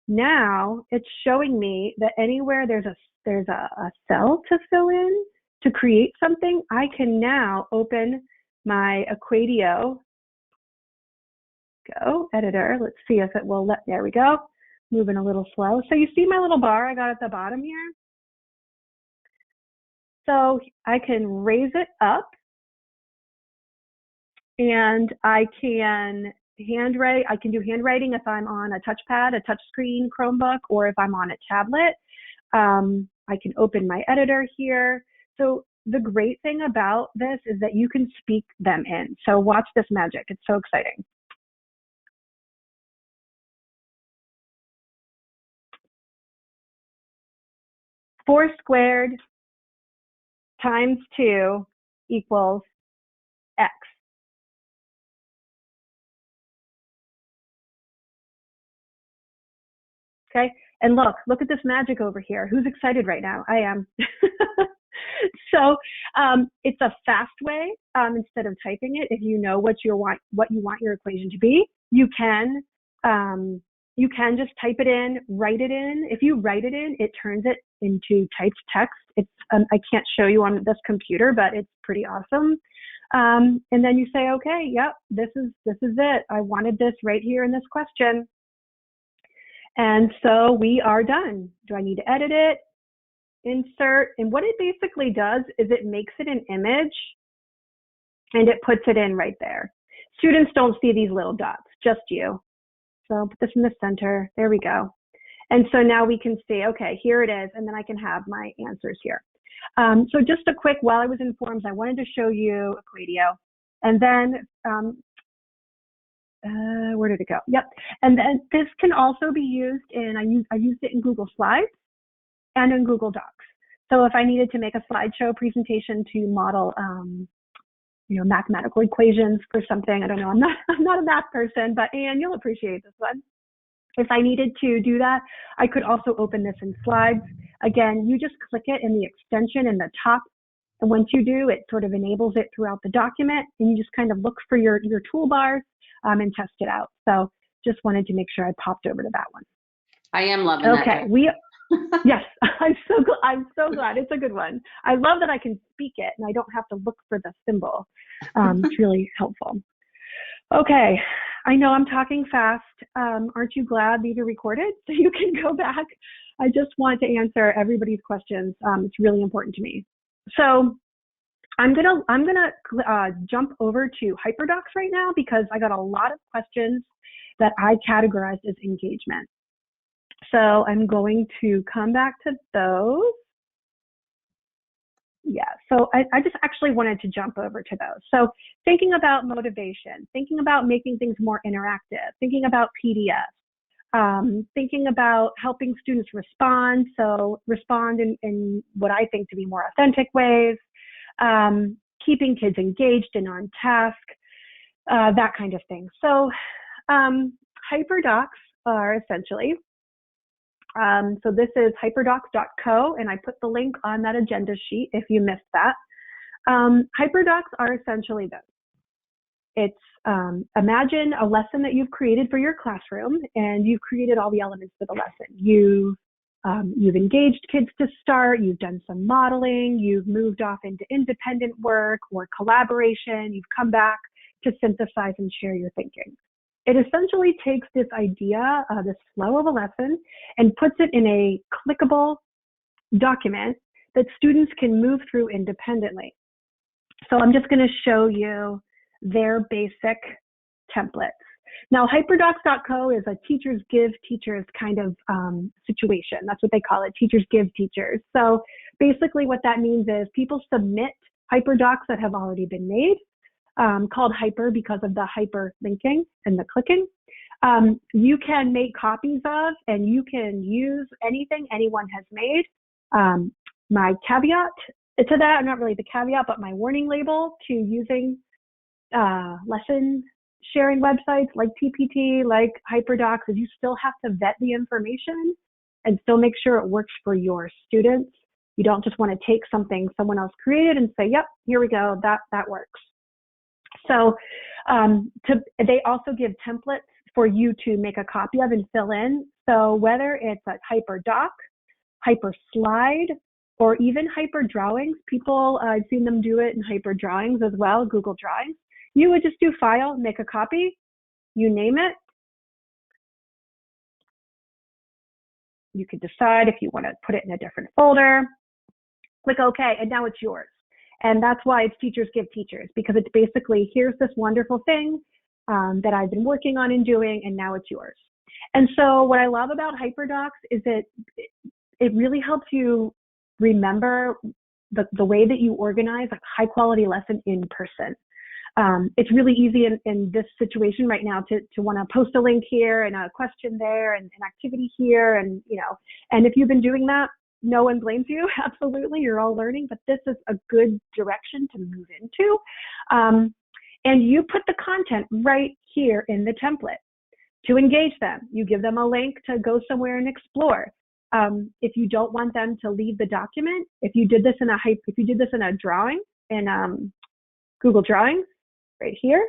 Now it's showing me that anywhere there's a cell to fill in to create something, I can now open my Equatio editor. Let's see if it will there we go. Moving a little slow. So you see my little bar I got at the bottom here? So I can raise it up, and I can handwrite. I can do handwriting if I'm on a touchpad, a touchscreen Chromebook, or if I'm on a tablet. I can open my editor here. So the great thing about this is that you can speak them in. So watch this magic. It's so exciting. 4 squared times 2 equals X. Okay, and look at this magic over here. Who's excited right now? I am. So it's a fast way, instead of typing it. If you know what you want your equation to be, you can just type it in, write it in. If you write it in, it turns it into typed text. It's I can't show you on this computer, but it's pretty awesome. And then you say, okay, yep, this is it. I wanted this right here in this question. And so we are done. Do I need to edit it? Insert. And what it basically does is it makes it an image and it puts it in right there. Students don't see these little dots, just you. So I'll put this in the center. There we go. And so now we can see, okay, here it is. And then I can have my answers here. So just a quick, while I was in forms, I wanted to show you Equadio. And then, where did it go? Yep. And then this can also be used in, I used it in Google Slides and in Google Docs. So if I needed to make a slideshow presentation to model, mathematical equations for something, I don't know, I'm not a math person, but Anne, you'll appreciate this one. If I needed to do that, I could also open this in Slides. Again, you just click it in the extension in the top. And once you do, it sort of enables it throughout the document. And you just kind of look for your toolbars and test it out. So just wanted to make sure I popped over to that one. I am loving that. Okay, yes, I'm so glad. It's a good one. I love that I can speak it and I don't have to look for the symbol. It's really helpful. Okay, I know I'm talking fast. Aren't you glad these are recorded so you can go back? I just want to answer everybody's questions. It's really important to me. So I'm gonna jump over to hyperdocs right now because I got a lot of questions that I categorized as engagement. So I'm going to come back to those. Yeah, so I just actually wanted to jump over to those. So thinking about motivation, thinking about making things more interactive, thinking about PDFs, thinking about helping students respond. So respond in what I think to be more authentic ways, keeping kids engaged and on task, that kind of thing. So hyperdocs are essentially, so this is hyperdocs.co, and I put the link on that agenda sheet if you missed that. Hyperdocs are essentially this. It's imagine a lesson that you've created for your classroom, and you've created all the elements for the lesson. You've engaged kids to start, you've done some modeling, you've moved off into independent work or collaboration, you've come back to synthesize and share your thinking. It essentially takes this idea, this flow of a lesson, and puts it in a clickable document that students can move through independently. So I'm just going to show you their basic templates. Now, hyperdocs.co is a teachers give teachers kind of situation. That's what they call it, teachers give teachers. So basically what that means is people submit hyperdocs that have already been made, called hyper because of the hyperlinking and the clicking. You can make copies of, and you can use anything anyone has made. My caveat to that, not really the caveat, but my warning label to using lesson sharing websites like TPT, like hyperdocs, is you still have to vet the information and still make sure it works for your students. You don't just want to take something someone else created and say, yep, here we go, that works. So they also give templates for you to make a copy of and fill in. So whether it's a hyperdoc, hyperslide, or even hyperdrawings, I've seen them do it in hyperdrawings as well, Google Drawings. You would just do file, make a copy, you name it. You could decide if you want to put it in a different folder, click OK, and now it's yours. And that's why it's teachers give teachers, because it's basically, here's this wonderful thing that I've been working on and doing, and now it's yours. And so what I love about hyperdocs is that it really helps you remember the way that you organize a high quality lesson in person. It's really easy in this situation right now to want to post a link here and a question there and an activity here, and and if you've been doing that, no one blames you. Absolutely, you're all learning, but this is a good direction to move into. And you put the content right here in the template to engage them. You give them a link to go somewhere and explore. If you don't want them to leave the document, if you did this in a drawing in Google Drawings, right here,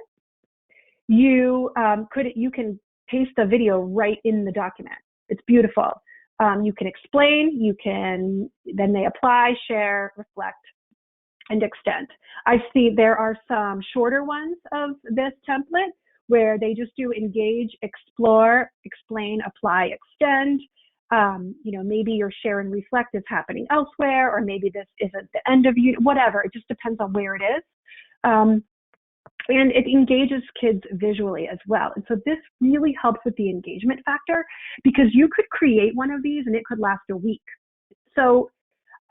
you can paste the video right in the document. It's beautiful. You can explain, then they apply, share, reflect, and extend. I see there are some shorter ones of this template where they just do engage, explore, explain, apply, extend. Maybe your share and reflect is happening elsewhere, or maybe this isn't the end of you, whatever. It just depends on where it is. And it engages kids visually as well. And so this really helps with the engagement factor, because you could create one of these and it could last a week. So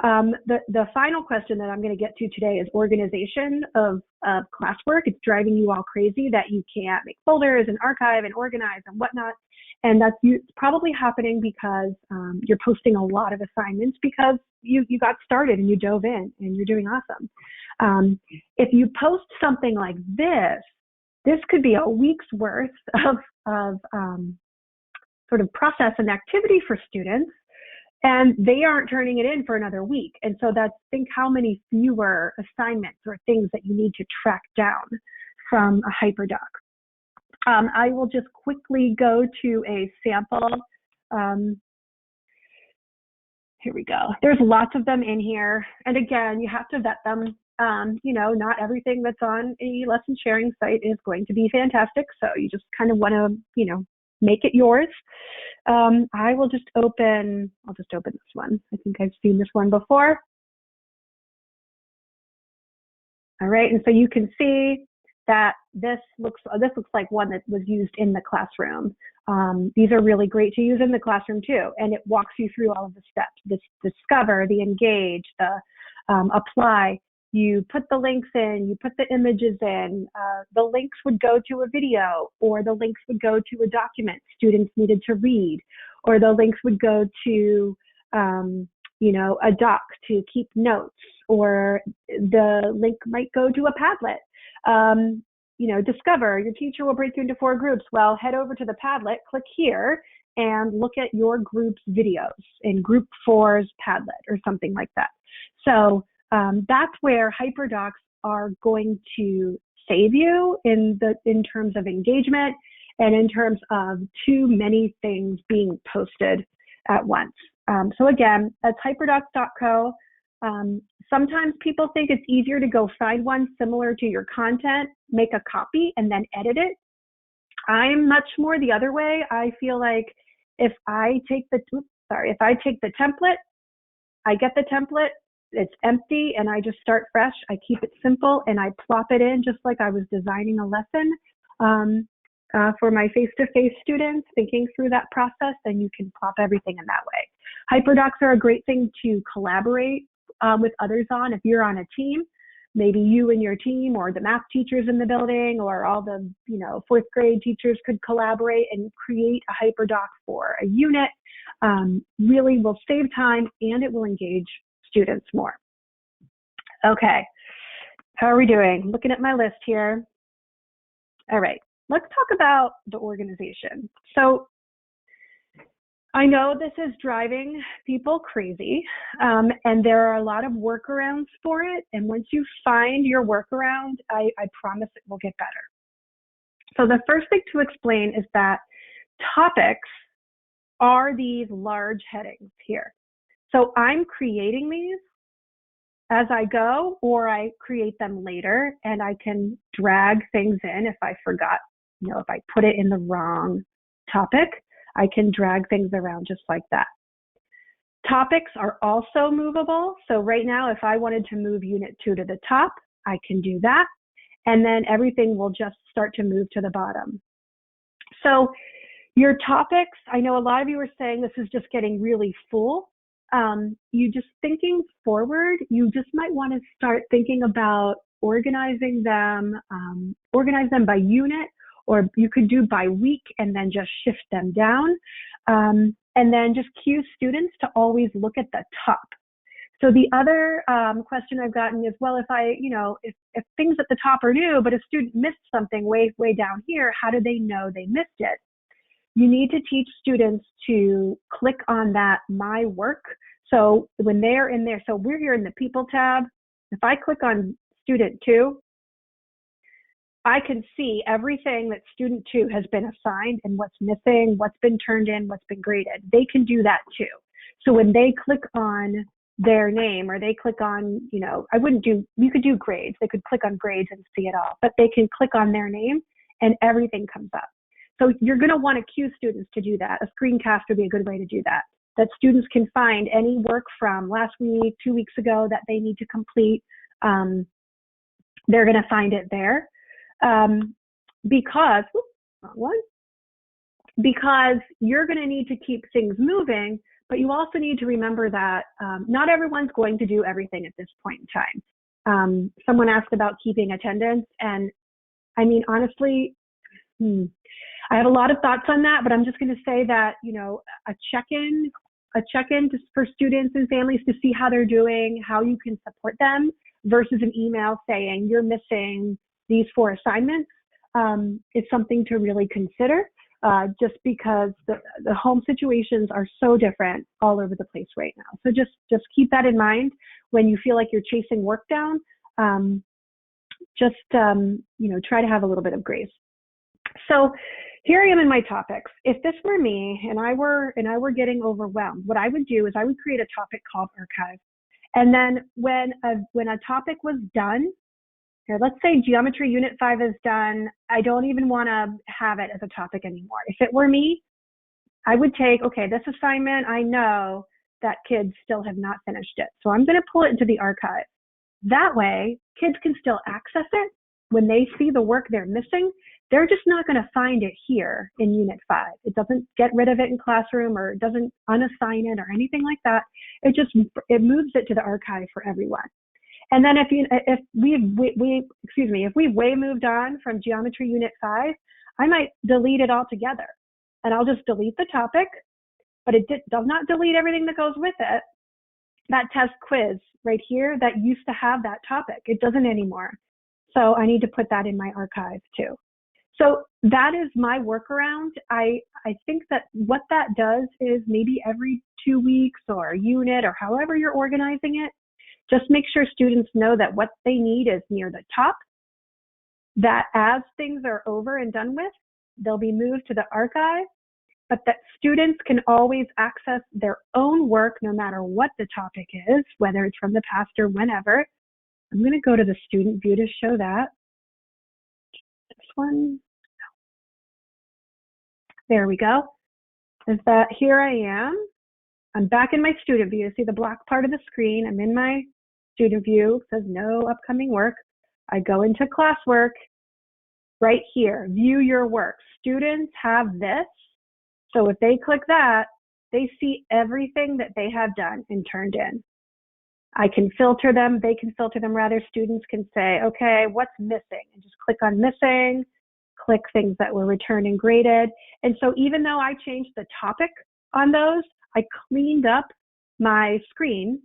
the final question that I'm going to get to today is organization of classwork. It's driving you all crazy that you can't make folders and archive and organize and whatnot. And that's probably happening because you're posting a lot of assignments because you got started and you dove in and you're doing awesome. If you post something like this could be a week's worth of sort of process and activity for students, and they aren't turning it in for another week. And so think how many fewer assignments or things that you need to track down from a hyperdoc. I will just quickly go to a sample. Here we go. There's lots of them in here. And again, you have to vet them. Not everything that's on a lesson sharing site is going to be fantastic. So you just kind of want to, make it yours. I'll just open this one. I think I've seen this one before. All right, and so you can see that this looks like one that was used in the classroom. These are really great to use in the classroom too, and it walks you through all of the steps: the discover, the engage, the apply. You put the links in, you put the images in, the links would go to a video, or the links would go to a document students needed to read, or the links would go to, a doc to keep notes, or the link might go to a Padlet. Discover, your teacher will break you into 4 groups. Well, head over to the Padlet, click here, and look at your group's videos in Group 4's Padlet or something like that. So that's where hyperdocs are going to save you in terms of engagement and in terms of too many things being posted at once. So again, that's hyperdocs.co. Sometimes people think it's easier to go find one similar to your content, make a copy, and then edit it. I'm much more the other way. I feel like if I take the template, I get the template, it's empty, and I just start fresh. I keep it simple and I plop it in just like I was designing a lesson for my face-to-face students, thinking through that process, and you can plop everything in that way. Hyperdocs are a great thing to collaborate with others on. If you're on a team, maybe you and your team, or the math teachers in the building, or all the 4th grade teachers could collaborate and create a hyperdoc for a unit. Really will save time and it will engage students more. Okay, how are we doing? Looking at my list here. All right, let's talk about the organization. So I know this is driving people crazy, and there are a lot of workarounds for it. And once you find your workaround, I promise it will get better. So the first thing to explain is that topics are these large headings here. So I'm creating these as I go, or I create them later, and I can drag things in if I forgot, if I put it in the wrong topic, I can drag things around just like that. Topics are also movable. So right now, if I wanted to move Unit 2 to the top, I can do that. And then everything will just start to move to the bottom. So your topics, I know a lot of you are saying this is just getting really full. You just thinking forward, you just might want to start thinking about organizing them by unit, or you could do by week and then just shift them down. And then just cue students to always look at the top. So the other question I've gotten is, well, if things at the top are new, but a student missed something way down here, how do they know they missed it? You need to teach students to click on that My Work. So when they're in there, so we're here in the People tab. If I click on Student 2, I can see everything that Student 2 has been assigned and what's missing, what's been turned in, what's been graded. They can do that too. So when they click on their name, or they click on, you could do grades. They could click on grades and see it all, but they can click on their name and everything comes up. So you're going to want to cue students to do that. A screencast would be a good way to do that. That students can find any work from last week, 2 weeks ago that they need to complete. They're going to find it there. Because you're going to need to keep things moving, but you also need to remember that not everyone's going to do everything at this point in time. Someone asked about keeping attendance, and I mean, honestly, I have a lot of thoughts on that, but I'm just going to say that, a check-in for students and families to see how they're doing, how you can support them, versus an email saying you're missing these 4 assignments, is something to really consider, just because the home situations are so different all over the place right now. So just keep that in mind when you feel like you're chasing work down. Try to have a little bit of grace. So here I am in my topics. If this were me and I were getting overwhelmed, what I would do is I would create a topic called archive. And then when a topic was done, here, let's say geometry unit 5 is done, I don't even want to have it as a topic anymore. If it were me, I would take, okay, this assignment, I know that kids still have not finished it. So I'm going to pull it into the archive. That way, kids can still access it. When they see the work they're missing, they're just not going to find it here in Unit 5. It doesn't get rid of it in Classroom, or it doesn't unassign it or anything like that. It moves it to the archive for everyone. And then if we've way moved on from Geometry Unit 5, I might delete it altogether. And I'll just delete the topic, but it does not delete everything that goes with it. That test quiz right here that used to have that topic, it doesn't anymore. So I need to put that in my archive too. So that is my workaround. I think that what that does is maybe every 2 weeks or a unit or however you're organizing it, just make sure students know that what they need is near the top, that as things are over and done with, they'll be moved to the archive, but that students can always access their own work no matter what the topic is, whether it's from the past or whenever. I'm going to go to the student view to show that. This one. There we go. Is that here I am. I'm back in my student view. See the black part of the screen. I'm in my student view. It says no upcoming work. I go into classwork right here. View your work. Students have this. So if they click that, they see everything that they have done and turned in. I can filter them. They can filter them rather. Students can say, okay, what's missing? And just click on missing, click things that were returned and graded. And so even though I changed the topic on those, I cleaned up my screen,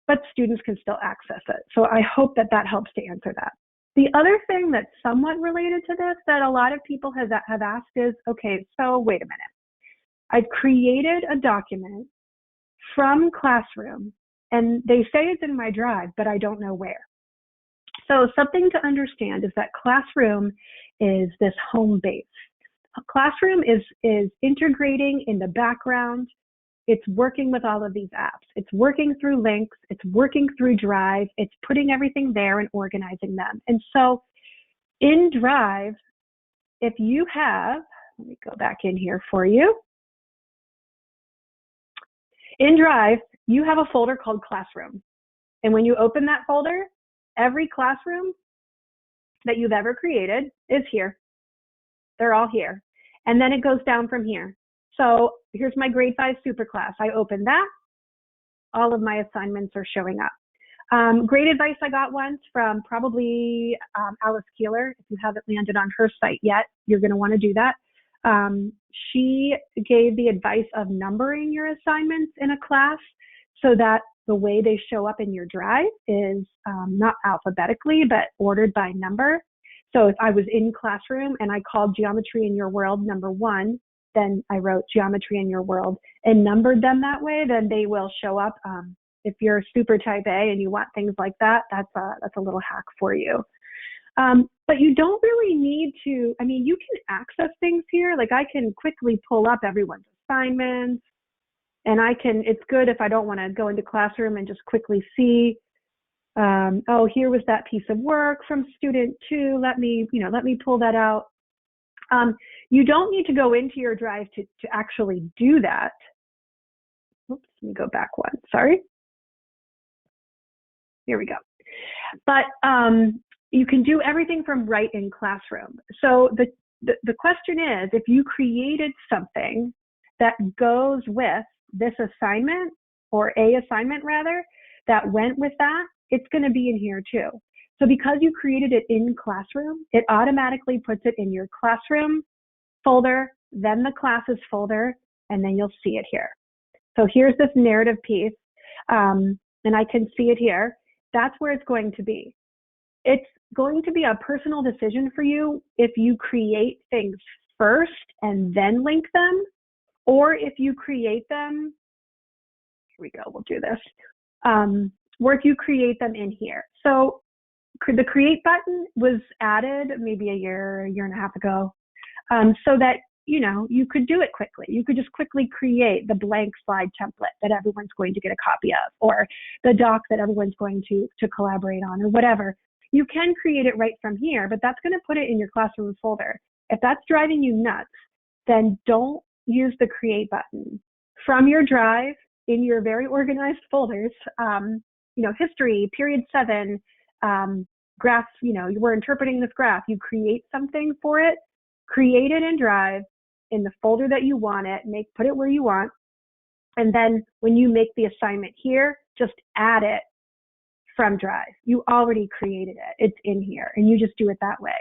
but students can still access it. So I hope that that helps to answer that. The other thing that's somewhat related to this that a lot of people have asked is, okay, so wait a minute. I've created a document from Classroom, and they say it's in my drive, but I don't know where. So something to understand is that Classroom is this home base. Classroom is integrating in the background. It's working with all of these apps. It's working through links. It's working through Drive. It's putting everything there and organizing them. And so in Drive, if you have, let me go back in here for you. In Drive, you have a folder called Classroom. And when you open that folder, every classroom that you've ever created is here. They're all here. And then it goes down from here. So here's my grade 5 superclass. I open that. All of my assignments are showing up. Great advice I got once from probably Alice Keeler. If you haven't landed on her site yet, you're going to want to do that. She gave the advice of numbering your assignments in a class so that the way they show up in your Drive is not alphabetically, but ordered by number. So if I was in Classroom and I called Geometry in Your World number 1, then I wrote Geometry in Your World and numbered them that way, then they will show up. If you're super type A and you want things like that, that's a little hack for you. But you don't really need to, I mean, you can access things here. Like I can quickly pull up everyone's assignments. And it's good if I don't want to go into Classroom and just quickly see, oh, here was that piece of work from student 2. Let me pull that out. You don't need to go into your drive to actually do that. Oops, let me go back one, sorry. Here we go. But you can do everything from right in Classroom. So the question is, if you created something that goes with this assignment, or a assignment rather, that went with that, it's going to be in here too. So because you created it in Classroom, it automatically puts it in your Classroom folder, then the classes folder, and then you'll see it here. So here's this narrative piece, and I can see it here. That's where it's going to be. It's going to be a personal decision for you if you create things first and then link them, or if you create them, here we go, we'll do this, or if you create them in here. So the create button was added maybe a year and a half ago, so that you could do it quickly. You could just quickly create the blank slide template that everyone's going to get a copy of, or the doc that everyone's going to collaborate on, or whatever. You can create it right from here, but that's going to put it in your Classroom folder. If that's driving you nuts, then don't use the create button. From your drive, in your very organized folders, history, period 7, graphs, we're interpreting this graph. You create something for it, create it in Drive in the folder that you want it, put it where you want, and then when you make the assignment here, just add it from Drive. You already created it. It's in here, and you just do it that way.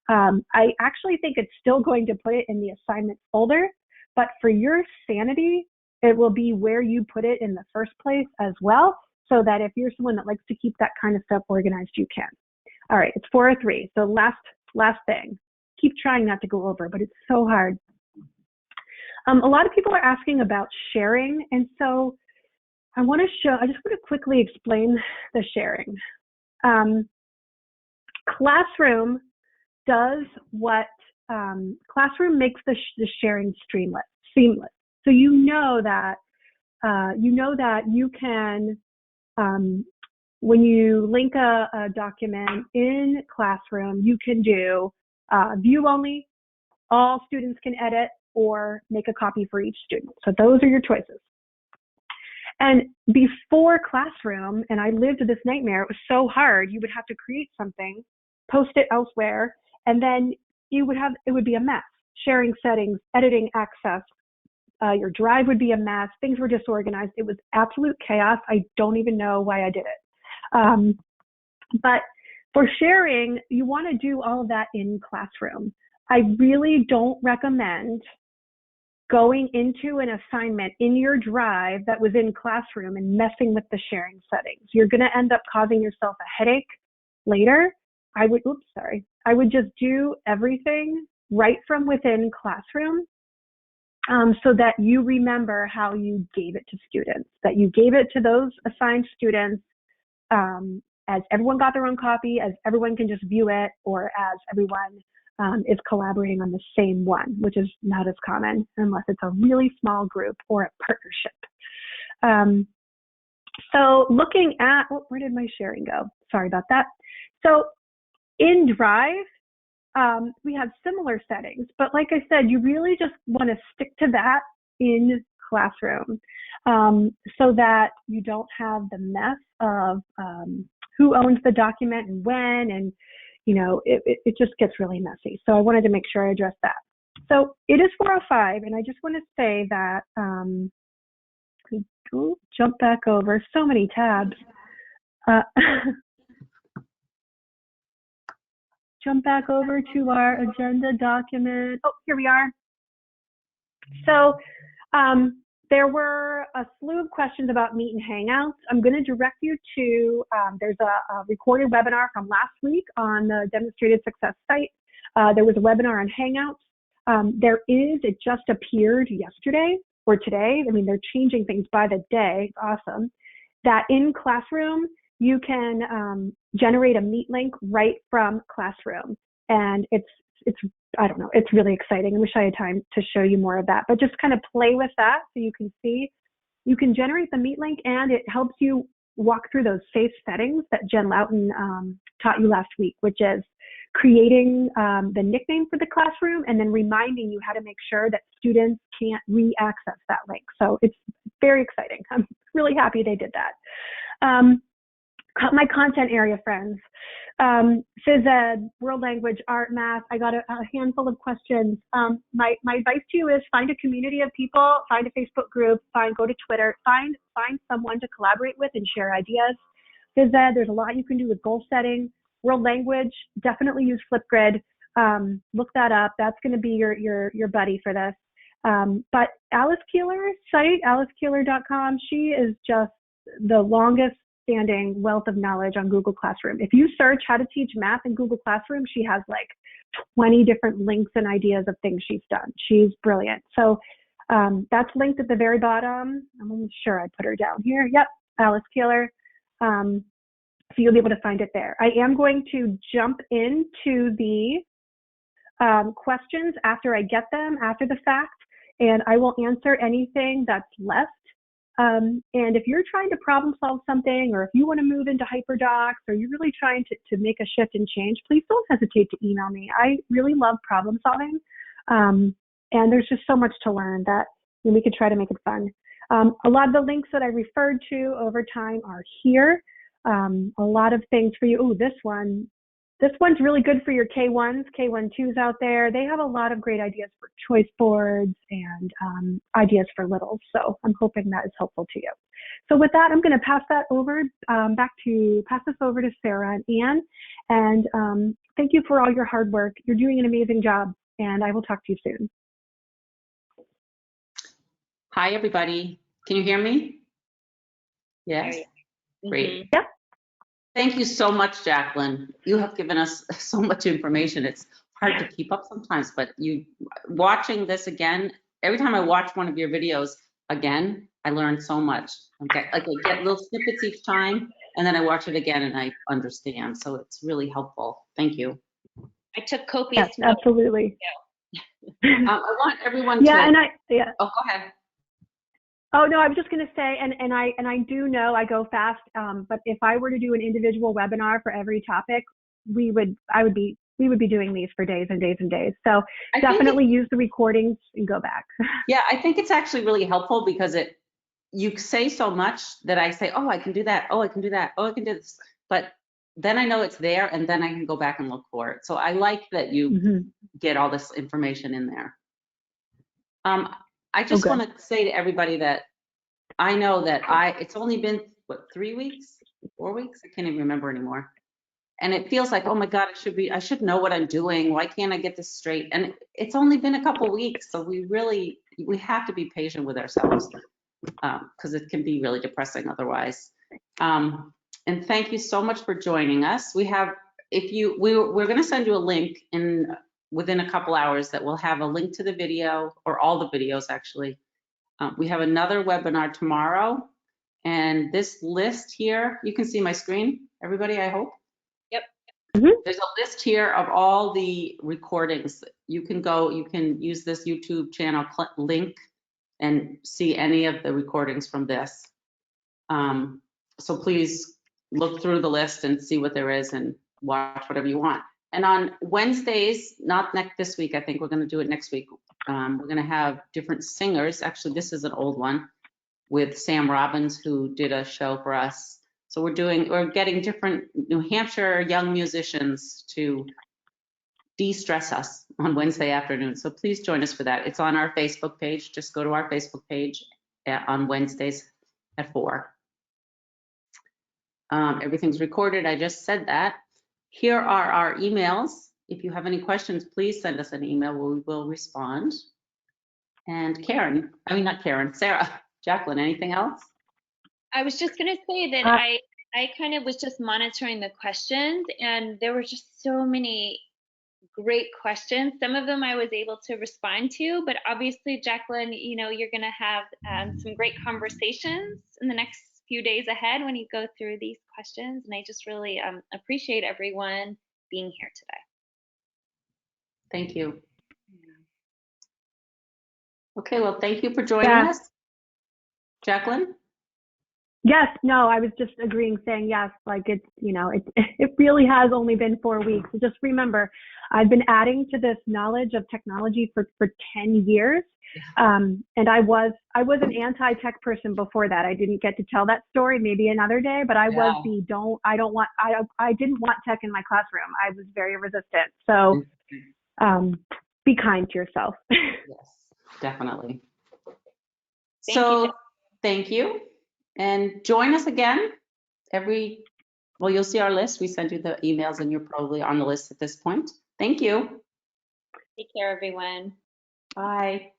I actually think it's still going to put it in the assignment folder, but for your sanity, it will be where you put it in the first place as well, so that if you're someone that likes to keep that kind of stuff organized, you can. All right, it's 4:03. So last thing. Keep trying not to go over, but it's so hard. A lot of people are asking about sharing, and so I just want to quickly explain the sharing. Classroom does what Classroom makes the sharing seamless. So you know that you can, when you link a document in Classroom, you can do view only, all students can edit, or make a copy for each student. So those are your choices. And before Classroom, and I lived this nightmare, it was so hard. You would have to create something, post it elsewhere, and then it would be a mess. Sharing settings, editing access, your drive would be a mess. Things were disorganized. It was absolute chaos. I don't even know why I did it. But for sharing, you want to do all of that in Classroom. I really don't recommend going into an assignment in your drive that was in Classroom and messing with the sharing settings. You're going to end up causing yourself a headache later. I would just do everything right from within Classroom, so that you remember how you gave it to students, that you gave it to those assigned students, as everyone got their own copy, as everyone can just view it, or as everyone is collaborating on the same one, which is not as common unless it's a really small group or a partnership. So looking at, where did my sharing go? Sorry about that. So in Drive, we have similar settings, but like I said, you really just want to stick to that in Classroom, so that you don't have the mess of who owns the document and when, and it just gets really messy. So I wanted to make sure I addressed that. So it is 4:05, and I just want to say that jump back over so many tabs. Jump back over to our agenda document. Oh, here we are. So there were a slew of questions about Meet and Hangouts. I'm going to direct you to, there's a recorded webinar from last week on the Demonstrated Success site. There was a webinar on Hangouts. It just appeared yesterday or today. I mean, they're changing things by the day. It's awesome. That in Classroom, you can generate a Meet link right from Classroom. And it's I don't know, it's really exciting. I wish I had time to show you more of that, but just kind of play with that so you can see you can generate the Meet link, and it helps you walk through those safe settings that Jen Loughton taught you last week, which is creating the nickname for the classroom and then reminding you how to make sure that students can't re-access that link. So it's very exciting. I'm really happy they did that. My content area friends, phys ed, world language, art, math. I got a handful of questions. My advice to you is find a community of people, find a Facebook group, go to Twitter, find someone to collaborate with and share ideas. Phys ed, there's a lot you can do with goal setting. World language, definitely use Flipgrid. Look that up. That's going to be your buddy for this. But Alice Keeler's site, alicekeeler.com, she is just the longest standing wealth of knowledge on Google Classroom. If you search how to teach math in Google Classroom, she has like 20 different links and ideas of things she's done. She's brilliant. So that's linked at the very bottom. I'm almost sure I put her down here. Yep, Alice Keeler. So you'll be able to find it there. I am going to jump into the questions after I get them, after the fact, and I will answer anything that's left. And if you're trying to problem solve something, or if you want to move into hyperdocs, or you're really trying to make a shift and change, please don't hesitate to email me. I really love problem solving. And there's just so much to learn that we could try to make it fun. A lot of the links that I referred to over time are here. A lot of things for you. Oh, this one's really good for your K1s, K1-2s out there. They have a lot of great ideas for choice boards and ideas for littles. So I'm hoping that is helpful to you. So with that, I'm going to pass that over pass this over to Sarah and Anne. And thank you for all your hard work. You're doing an amazing job, and I will talk to you soon. Hi, everybody. Can you hear me? Yes. Great. Yep. Thank you so much, Jaclyn. You have given us so much information. It's hard to keep up sometimes, but watching this again, every time I watch one of your videos again, I learn so much. I get little snippets each time, and then I watch it again and I understand. So it's really helpful. Thank you. I took copious notes. Absolutely. I want everyone to. Oh, go ahead. Oh no, I was just going to say, and I do know I go fast, but if I were to do an individual webinar for every topic, we would be doing these for days and days and days. So definitely use the recordings and go back. Yeah, I think it's actually really helpful because you say so much that I say, oh, I can do that. Oh, I can do that. Oh, I can do this. But then I know it's there, and then I can go back and look for it. So I like that you get all this information in there. I just want to say to everybody that I know that it's only been, 3 weeks, 4 weeks? I can't even remember anymore. And it feels like, oh my God, I should know what I'm doing. Why can't I get this straight? And it's only been a couple weeks. So we have to be patient with ourselves because it can be really depressing otherwise. And thank you so much for joining us. We're going to send you a link within a couple hours that will have a link to the video, or all the videos actually. We have another webinar tomorrow, and this list here, you can see my screen, everybody, I hope. Yep. There's a list here of all the recordings. You can use this YouTube channel link and see any of the recordings from this. So please look through the list and see what there is and watch whatever you want. And on Wednesdays, not this week, I think we're going to do it next week. We're going to have different singers. Actually, this is an old one with Sam Robbins, who did a show for us. So we're getting different New Hampshire young musicians to de-stress us on Wednesday afternoon. So please join us for that. It's on our Facebook page. Just go to our Facebook page on Wednesdays at 4. Everything's recorded. I just said that. Here are our emails. If you have any questions, please send us an email. We will respond. And Sarah, Jaclyn, anything else? I was just going to say that I kind of was just monitoring the questions, and there were just so many great questions. Some of them I was able to respond to, but obviously, Jaclyn, you're going to have some great conversations in the next few days ahead when you go through these questions. And I just really appreciate everyone being here today. Thank you. Okay, well, thank you for joining us. Jaclyn? Yes, no, I was just agreeing, saying yes, like it's, it really has only been 4 weeks. So just remember, I've been adding to this knowledge of technology for 10 years. And I was an anti-tech person before that. I didn't get to tell that story, maybe another day, but I was I didn't want tech in my classroom. I was very resistant. So be kind to yourself. Yes, definitely. Thank Thank you. And join us again well, you'll see our list. We send you the emails and you're probably on the list at this point. Thank you. Take care, everyone. Bye.